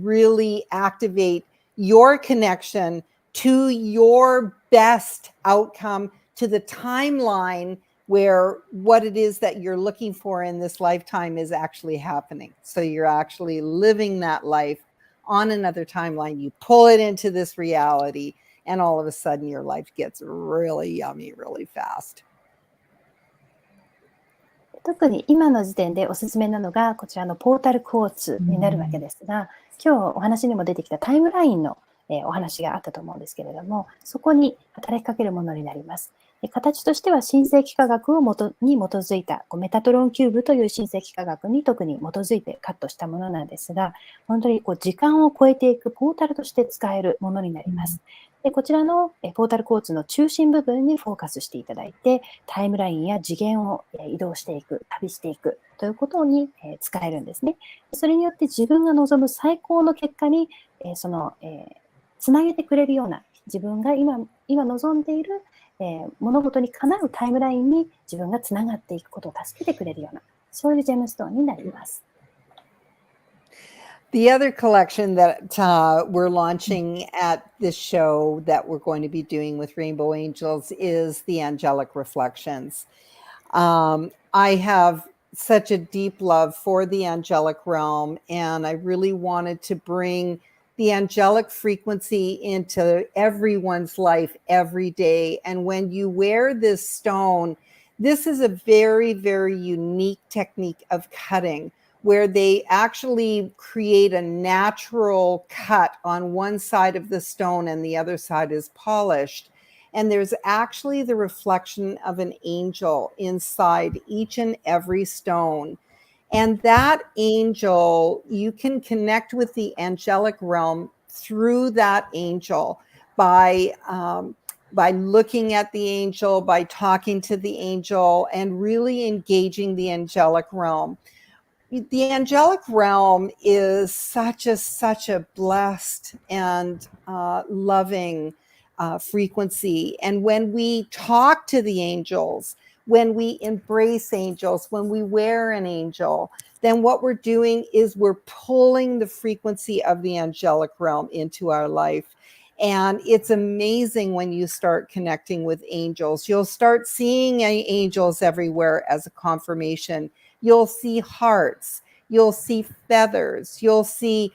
really activate your connection to your best outcome, to the timeline where what it is that you're looking for in this lifetime is actually happening. So you're actually living that life on another timeline. You pull it into this reality, and all of a sudden your life gets really yummy really fast. 特に今の時点でおすすめなのがこちらのポータルクォーツになるわけですが、今日お話にも出てきたタイムラインのお話があったと思うんですけれども、そこに働きかけるものになります。形としては新世紀科学に基づいたメタトロンキューブという新世紀科学に特に基づいてカットしたものなんですが、本当に時間を超えていくポータルとして使えるものになります。でこちらのポータルコーツの中心部分にフォーカスしていただいて、タイムラインや次元を移動していく、旅していくということに使えるんですね。それによって自分が望む最高の結果につなげてくれるような、自分が今望んでいる物事にかなうタイムラインに自分がつながっていくことを助けてくれるような、そういうジェムストーンになります。The other collection that we're launching at this show that we're going to be doing with Rainbow Angels is the Angelic Reflections. I have such a deep love for the angelic realm, and I really wanted to bring the angelic frequency into everyone's life every day. And when you wear this stone, this is a very, very unique technique of cutting, where they actually create a natural cut on one side of the stone and the other side is polished. And there's actually the reflection of an angel inside each and every stone. And that angel, you can connect with the angelic realm through that angel by looking at the angel, by talking to the angel, and really engaging the angelic realm. The angelic realm is such a blessed and loving frequency. And when we talk to the angels, when we embrace angels, when we wear an angel, then what we're doing is we're pulling the frequency of the angelic realm into our life. And it's amazing when you start connecting with angels. You'll start seeing angels everywhere as a confirmation. You'll see hearts. you'll see feathers, you'll see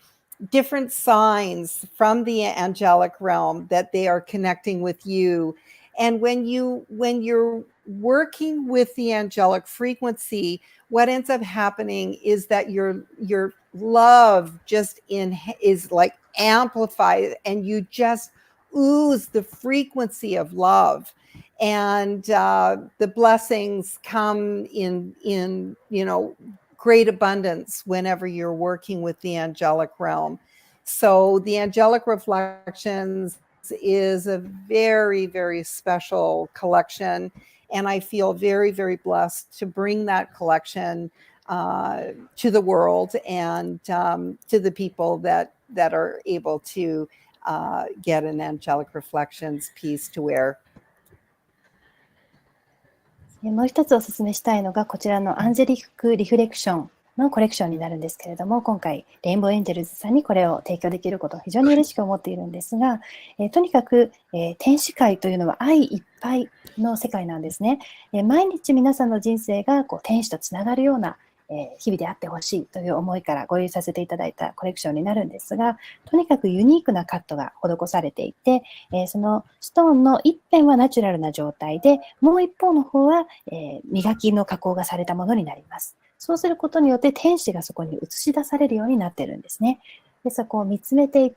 different signs from the angelic realm that they are connecting with you. And when you're working with the angelic frequency, what ends up happening is that your love just is like amplified, and you just ooze the frequency of love. And the blessings come in great abundance whenever you're working with the angelic realm. So the angelic reflections is a very, very special collection, and I feel very, very blessed to bring that collection to the world and to the people that are able to get an angelic reflections piece to wear. もう一つお勧めしたいのが、こちらのアンジェリックリフレクションのコレクションになるんですけれども、今回レインボーエンジェルズさんにこれを提供できることを非常に嬉しく思っているんですが、とにかく、天使界というのは愛いっぱいの世界なんですね。毎日皆さんの人生が天使とつながるような日々であってほしいという思いからご用意させていただいたコレクションになるんですが、とにかくユニークなカットが施されていて、そのストーンの一辺はナチュラルな状態で、もう一方の方は、磨きの加工がされたものになります。そうすることによって天使がそこに映し出されるようになっているんですね。で、そこを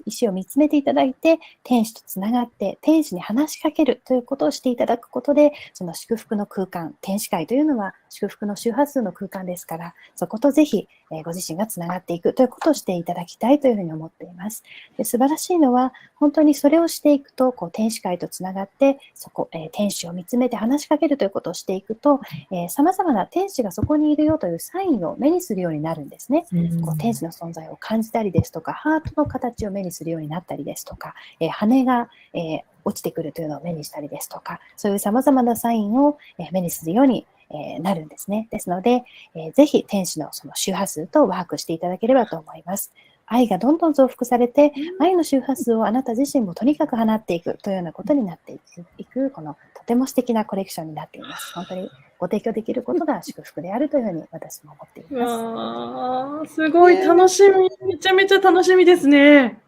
石を見つめていただいて、天使とつながって、天使に話しかけるということをしていただくことで、その祝福の空間、天使界というのは祝福の周波数の空間ですから、そことぜひ、ご自身がつながっていくということをしていただきたいというふうに思っています。で、素晴らしいのは、本当にそれをしていくと、天使界とつながって、天使を見つめて話しかけるということをしていくと、様々な天使がそこにいるよというサインを目にするようになるんですね。天使の存在を感じたりですとか、ハートの形を目にするようになったりですとか、羽が、落ちてくるというのを目にしたりですとか、そういう様々なサインを、目にするように、なるんですね。ですので、ぜひ天使のその周波数とワークしていただければと思います。愛がどんどん増幅されて、愛の周波数をあなた自身もとにかく放っていくというようなことになっていく、このとても素敵なコレクションになっています。本当にご提供できることが祝福であるというふうに私も思っています。すごい楽しみ。めちゃめちゃ楽しみですね。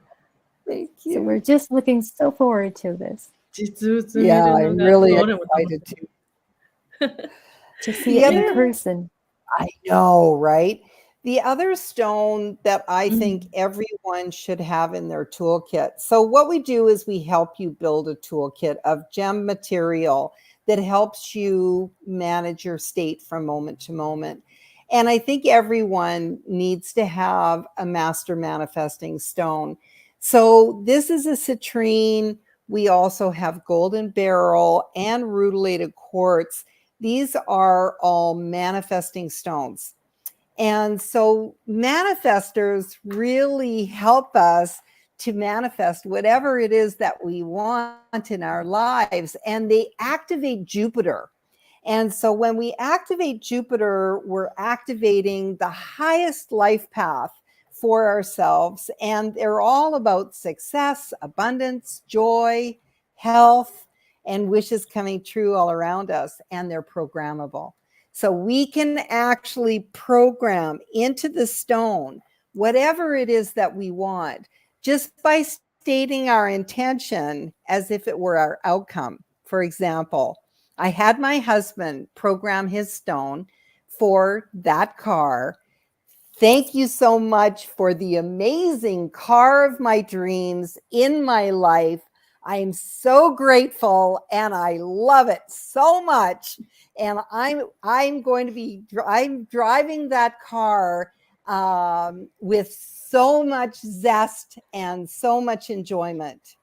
Thank So you. we're just looking so forward to this. 実物見る Yeah, の I'm が really どれも楽し excited too. To see it in Yeah. person. I know, right? The other stone that I Mm. think everyone should have in their toolkit. So what we do is we help you build a toolkit of gem material that helps you manage your state from moment to moment. And I think everyone needs to have a master manifesting stone. So this is a citrine. We also have golden beryl and rutilated quartz. These are all manifesting stones. And so manifestors really help us to manifest whatever it is that we want in our lives. And they activate Jupiter. And so when we activate Jupiter, we're activating the highest life path for ourselves. And they're all about success, abundance, joy, health, and wishes coming true all around us. And they're programmable. So we can actually program into the stone whatever it is that we want just by stating our intention as if it were our outcome. For example, I had my husband program his stone for that car. Thank you so much for the amazing car of my dreams in my life. I'm so grateful and I love it so much. And I'm driving that car with so much zest and so much enjoyment.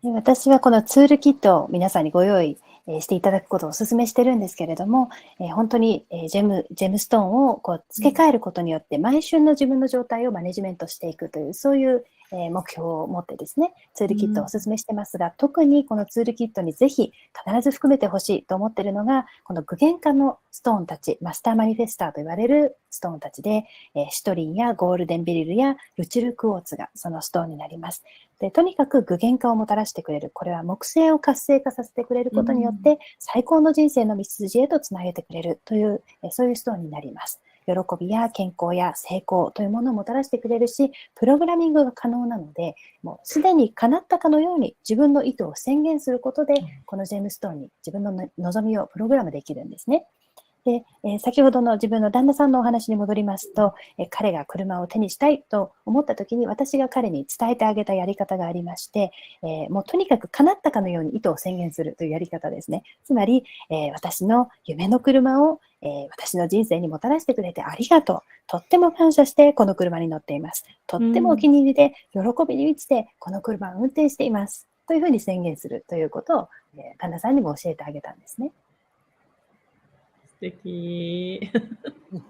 私はこのツールキットを皆さんにご用意していただくことをお勧めしてるんですけれども、本当にジェムストーンを付け替えることによって毎週の自分の状態をマネジメントしていくという、そういう目標を持ってですね、ツールキットをお勧めしてますが、特にこのツールキットにぜひ必ず含めてほしいと思っているのが、この具現化のストーンたち、マスターマニフェスターと言われるストーンたちで、シトリンやゴールデンベリルやルチルクォーツがそのストーンになります。で、とにかく具現化をもたらしてくれる。これは木星を活性化させてくれることによって、最高の人生の道筋へとつなげてくれるという、そういうストーンになります。喜びや健康や成功というものをもたらしてくれるし、プログラミングが可能なので、もうすでに叶ったかのように自分の意図を宣言することで、このジェムストーンに自分の望みをプログラムできるんですね。で、先ほどの自分の旦那さんのお話に戻りますと、彼が車を手にしたいと思った時に私が彼に伝えてあげたやり方がありまして、もうとにかく叶ったかのように意図を宣言するというやり方ですね。つまり、私の夢の車を、私の人生にもたらしてくれてありがとう。とっても感謝してこの車に乗っています。とってもお気に入りで喜びに満ちてこの車を運転しています。というふうに宣言するということを、旦那さんにも教えてあげたんですね。素敵。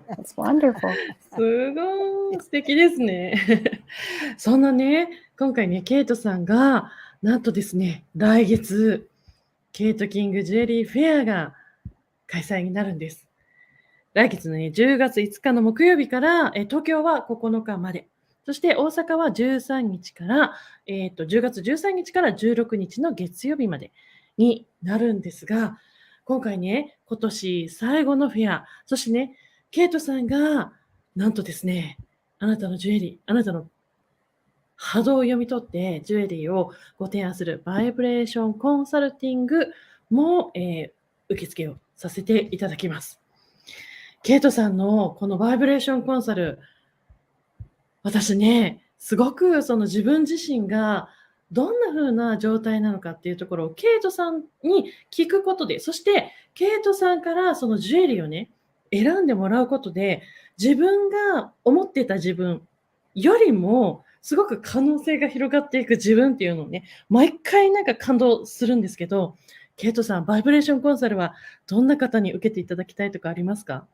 That's wonderful. すごい素敵ですね。そんなね、今回ね、ケイトさんが、なんとですね、来月、ケイトキングジュエリーフェアが開催になるんです。来月のね、10月5日の木曜日から、東京は9日まで、そして大阪は13日から、10月13日から16日の月曜日までになるんですが、今回ね、今年最後のフェア、そしてね、ケイトさんが、なんとですね、あなたのジュエリー、あなたの波動を読み取ってジュエリーをご提案するバイブレーションコンサルティングも、受付をさせていただきます。ケイトさんのこのバイブレーションコンサル、私ね、すごくその自分自身がどんな風な状態なのかっていうところをケイトさんに聞くことで、そしてケイトさんからそのジュエリーをね、選んでもらうことで、自分が思ってた自分よりもすごく可能性が広がっていく自分っていうのをね、毎回なんか感動するんですけど、ケイトさん、バイブレーションコンサルはどんな方に受けていただきたいとかありますか？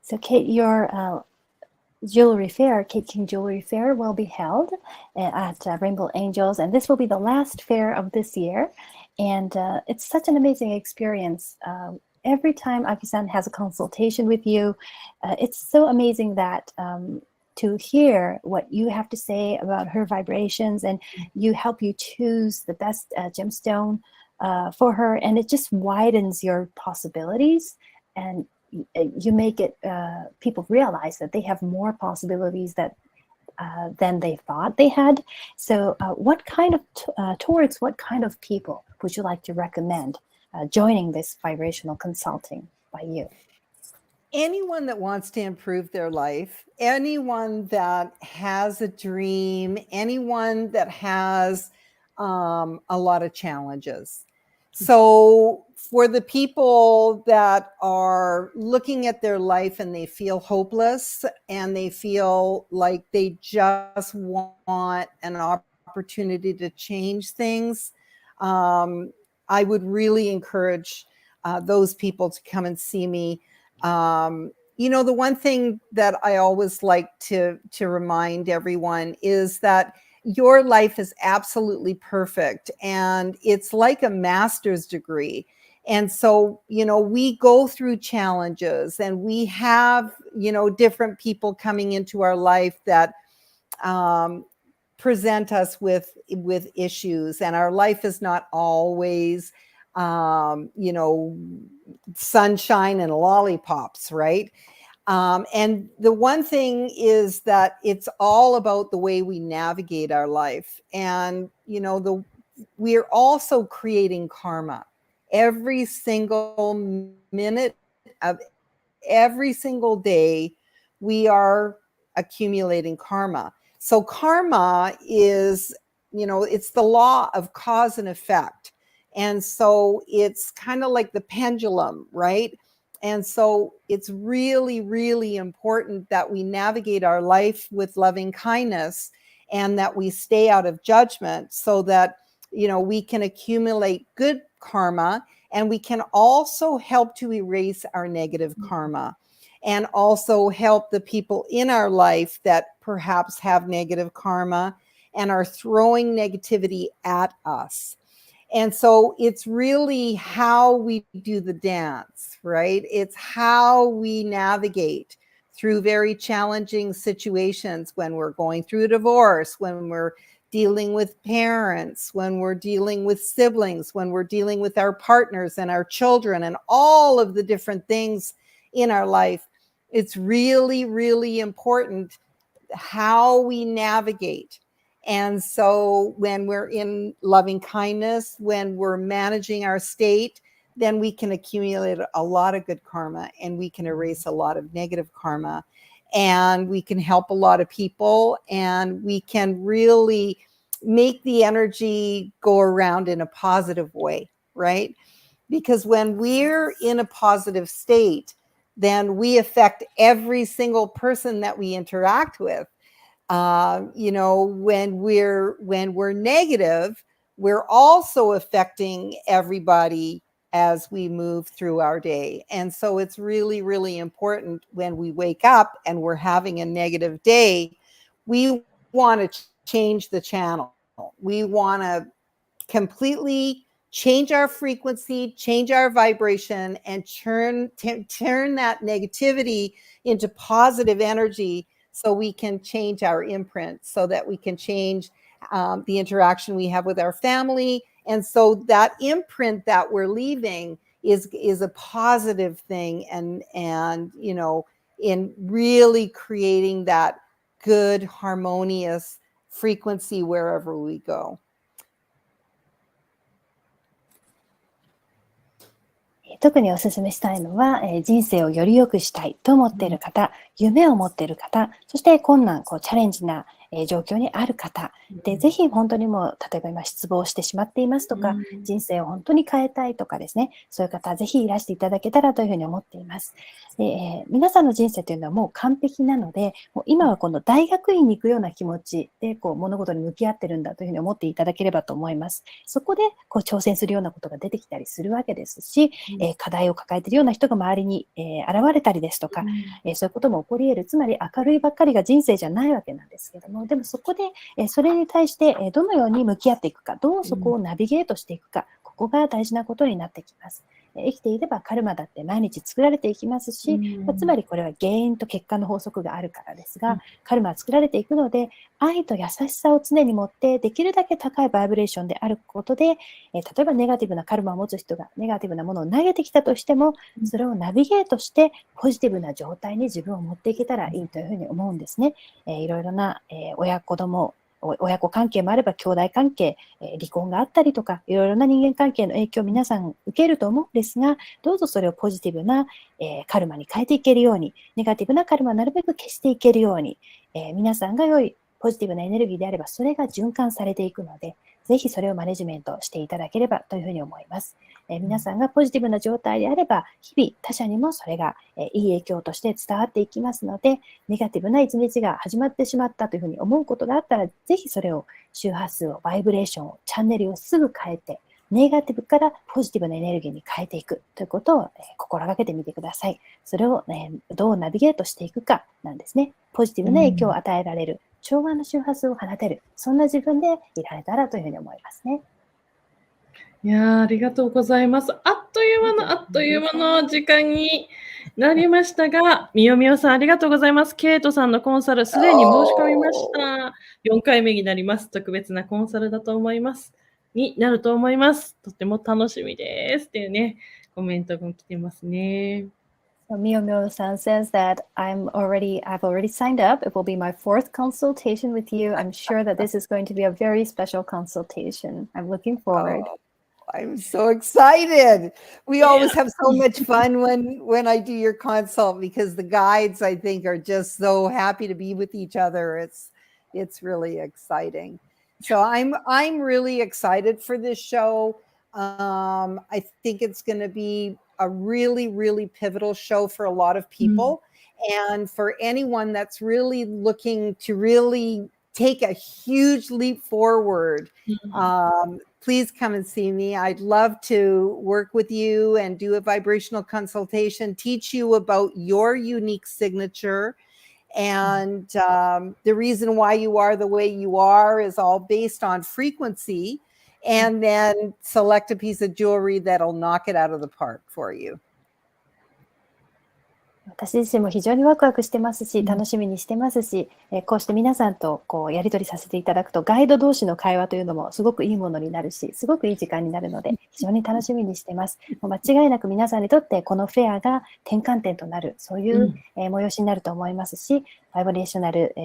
So, Kate, your jewelry fair, Kate King Jewelry Fair, will be held at Rainbow Angels, and this will be the last fair of this year. And it's such an amazing experience. Every time Aki-san has a consultation with you, it's so amazing that to hear what you have to say about her vibrations, and you help you choose the best gemstone for her, and it just widens your possibilities, and you make it people realize that they have more possibilities that than they thought they had. So what kind of towards what kind of people would you like to recommend joining this vibrational consulting by you? Anyone that wants to improve their life, anyone that has a dream, anyone that has a lot of challenges. So for the people that are looking at their life and they feel hopeless and they feel like they just want an opportunity to change things, I would really encourage those people to come and see me. The one thing that I always like to remind everyone is that your life is absolutely perfect, and it's like a master's degree. And so, we go through challenges, and we have, different people coming into our life that present us with issues, and our life is not always sunshine and lollipops, right? And the one thing is that it's all about the way we navigate our life. And, we're also creating karma. Every single minute of every single day, we are accumulating karma. So karma is, it's the law of cause and effect. And so it's kind of like the pendulum, right? And so it's really, really important that we navigate our life with loving kindness, and that we stay out of judgment, so that, we can accumulate good karma, and we can also help to erase our negative karma. and also help the people in our life that perhaps have negative karma and are throwing negativity at us. And so it's really how we do the dance, right? It's how we navigate through very challenging situations when we're going through a divorce, when we're dealing with parents, when we're dealing with siblings, when we're dealing with our partners and our children and all of the different things in our life. It's really, really important how we navigate. And so when we're in loving kindness, when we're managing our state, then we can accumulate a lot of good karma and we can erase a lot of negative karma. And we can help a lot of people, and we can really make the energy go around in a positive way, right? Because when we're in a positive state, then we affect every single person that we interact with. When we're negative, we're also affecting everybody as we move through our day. And so it's really, really important when we wake up and we're having a negative day, we want to change the channel. We want to completely change our frequency, change our vibration, and turn that negativity into positive energy so we can change our imprint, so that we can change the interaction we have with our family. And so that imprint that we're leaving is a positive thing, and in really creating that good, harmonious frequency wherever we go. 特にお勧めしたいのは、人生をより良くしたいと思っている方、夢を持っている方、そして困難、チャレンジな状況にある方で、ぜひ本当にもう、例えば今失望してしまっていますとか、人生を本当に変えたいとかですね、そういう方、ぜひいらしていただけたらというふうに思っています。で皆さんの人生というのはもう完璧なので、もう今はこの大学院に行くような気持ちで物事に向き合ってるんだというふうに思っていただければと思います。そこで挑戦するようなことが出てきたりするわけですし、課題を抱えているような人が周りに、現れたりですとか、そういうことも起こり得る。つまり明るいばっかりが人生じゃないわけなんですけども、でもそこで、それに対して、どのように向き合っていくか、どうそこをナビゲートしていくか、ここが大事なことになってきます。生きていればカルマだって毎日作られていきますし、つまりこれは原因と結果の法則があるからですが、カルマは作られていくので、愛と優しさを常に持って、できるだけ高いバイブレーションであることで、例えばネガティブなカルマを持つ人がネガティブなものを投げてきたとしても、それをナビゲートしてポジティブな状態に自分を持っていけたらいいというふうに思うんですね。いろいろな、親子関係もあれば兄弟関係、離婚があったりとか、いろいろな人間関係の影響を皆さん受けると思うんですが、どうぞそれをポジティブな、カルマに変えていけるように、ネガティブなカルマをなるべく消していけるように、皆さんが良いポジティブなエネルギーであれば、それが循環されていくので、ぜひそれをマネジメントしていただければというふうに思います。皆さんがポジティブな状態であれば、日々他者にもそれがいい影響として伝わっていきますので、ネガティブな一日が始まってしまったというふうに思うことがあったら、ぜひそれを周波数を、バイブレーションを、チャンネルをすぐ変えて、ネガティブからポジティブなエネルギーに変えていくということを心がけてみてください。それを、どうナビゲートしていくかなんですね。ポジティブな影響を与えられる。調和の周波数を放てる、そんな自分でいられたらというふうに思いますね。いやありがとうございます。あっという間の時間になりましたが、みよみよさんありがとうございます。ケイトさんのコンサルすでに申し込みました。4回目になります。特別なコンサルだと思います。になると思います。とても楽しみです。っていうね、コメントも来てますね。Mio Mio-san says that I've already signed up. It will be my 4th consultation with you. I'm sure that this is going to be a very special consultation. I'm looking forward. I'm so excited. We always have so much fun when I do your consult, because the guides, I think, are just so happy to be with each other. It's really exciting. So I'm really excited for this show. I think it's going to be a really, really pivotal show for a lot of people. And for anyone that's really looking to really take a huge leap forward, please come and see me. I'd love to work with you and do a vibrational consultation, teach you about your unique signature. And the reason why you are the way you are is all based on frequency, and then select a piece of jewelry that'll knock it out of the park for you. 私自身も非常にワクワクしてますし、楽しみにしてますし、こうして皆さんとこうやり取りさせていただくと、ガイド同士の会話というのもすごくいいものになるし、すごくいい時間になるので、非常に楽しみにしてます。もう間違いなく皆さんにとってこのフェアが転換点となる、そういう、催しになると思いますし、バイブレーショナル、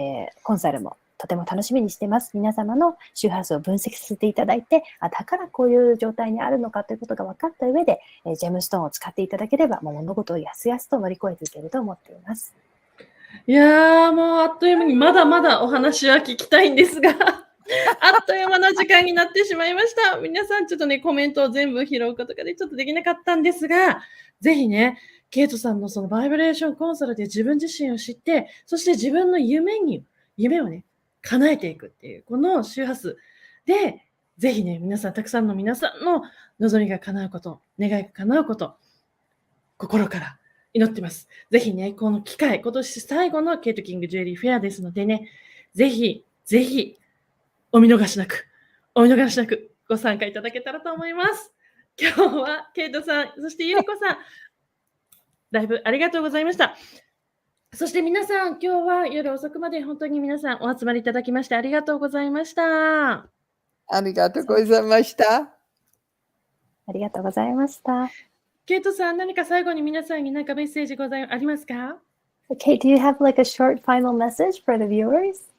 コンサルもとても楽しみにしてます。皆様の周波数を分析させていただいて、だからこういう状態にあるのかということが分かった上で、ジェムストーンを使っていただければ、もう物事をやすやすと乗り越えていけると思っています。いやー、もうあっという間にまだまだお話は聞きたいんですが、あっという間の時間になってしまいました。皆さんちょっとね、コメントを全部拾うことがちょっとできなかったんですが、ぜひね、ケイトさんのそのバイブレーションコンサルで自分自身を知って、そして自分の夢をね、叶えていくっていう、この周波数で、ぜひね、たくさんの皆さんの望みが叶うこと、願いが叶うこと、心から祈ってます。ぜひね、この機会、今年最後のケイトキングジュエリーフェアですのでね、ぜひ、お見逃しなくご参加いただけたらと思います。今日はケイトさん、そしてゆりこさん、ライブありがとうございました。そして皆さん、今日は夜遅くまで本当に皆さんお集まりいただきましてありがとうございました。ありがとうございました。ありがとうございました。ケイトさん、何か最後に皆さんに何かメッセージありますか？ Kate, do you have like a short final message for the viewers?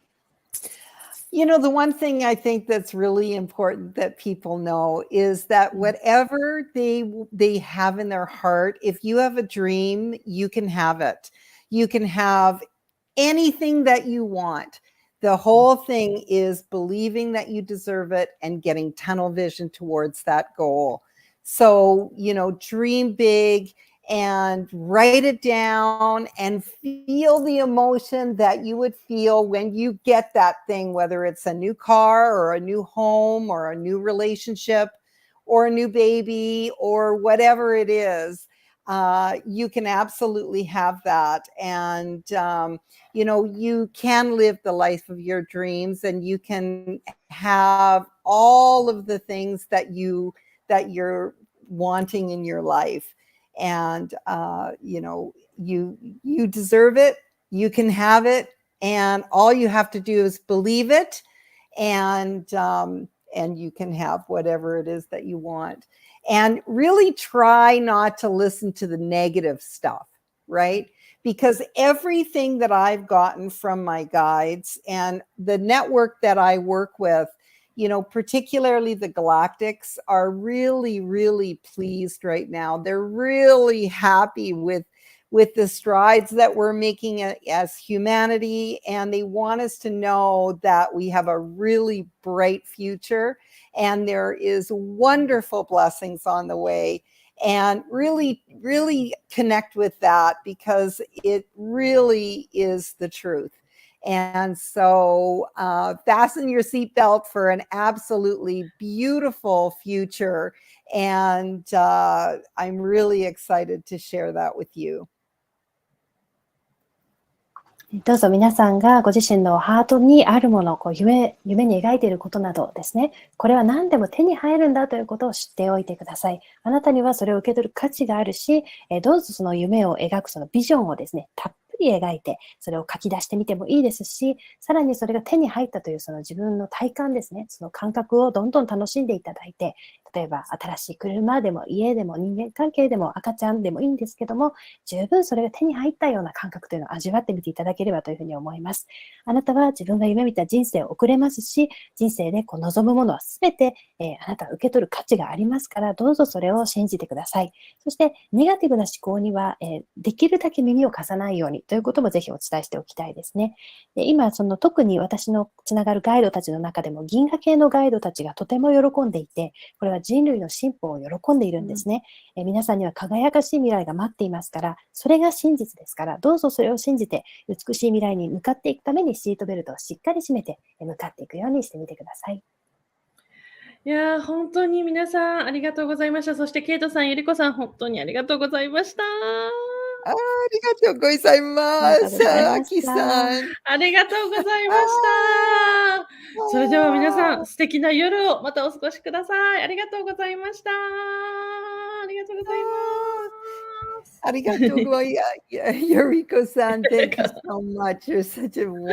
You know, the one thing I think that's really important that people know is that whatever they have in their heart, if you have a dream, you can have it. You can have anything that you want. The whole thing is believing that you deserve it and getting tunnel vision towards that goal. So, you know, dream big and write it down and feel the emotion that you would feel when you get that thing, whether it's a new car or a new home or a new relationship or a new baby or whatever it is. You can absolutely have that. And, you know, you can live the life of your dreams, and you can have all of the things that you're wanting in your life. And, you know, you deserve it, you can have it. And all you have to do is believe it. And you can have whatever it is that you want. And really try not to listen to the negative stuff, right? Because everything that I've gotten from my guides and the network that I work with, you know, particularly the Galactics, are really, really pleased right now. They're really happy with the strides that we're making as humanity. And they want us to know that we have a really bright future and there is wonderful blessings on the way. And really, really connect with that, because it really is the truth. And so fasten your seatbelt for an absolutely beautiful future. And I'm really excited to share that with you. どうぞ皆さんがご自身のハートにあるもの、夢に描いていることなどですね、これは何でも手に入るんだということを知っておいてください。あなたにはそれを受け取る価値があるし、どうぞその夢を描くそのビジョンをですね、たっぷり描いて、それを書き出してみてもいいですし、さらにそれが手に入ったというその自分の体感ですね、その感覚をどんどん楽しんでいただいて、例えば新しい車でも家でも人間関係でも赤ちゃんでもいいんですけども、十分それが手に入ったような感覚というのを味わってみていただければというふうに思います。あなたは自分が夢見た人生を送れますし、人生で望むものはすべて、あなたは受け取る価値がありますから、どうぞそれを信じてください。そしてネガティブな思考には、できるだけ耳を貸さないようにということもぜひお伝えしておきたいですね。で今特に私のつながるガイドたちの中でも銀河系のガイドたちがとても喜んでいて、これは人類の進歩を喜んでいるんですね。皆さんには輝かしい未来が待っていますから、それが真実ですから、どうぞそれを信じて美しい未来に向かっていくためにシートベルトをしっかり締めて向かっていくようにしてみてください。いいやー、本当に皆さんありがとうございました。そしてケイトさん、ゆりこさん、本当にありがとうございました。ありがとうございまありがとうございす。まあきした。さん。ありがとうございました。それでは皆さん、素敵な夜をまたお過ごしください。ありがとうございました。ありがとうございます。ありがとうございます。Yoriko-san, thank you so much. You're such a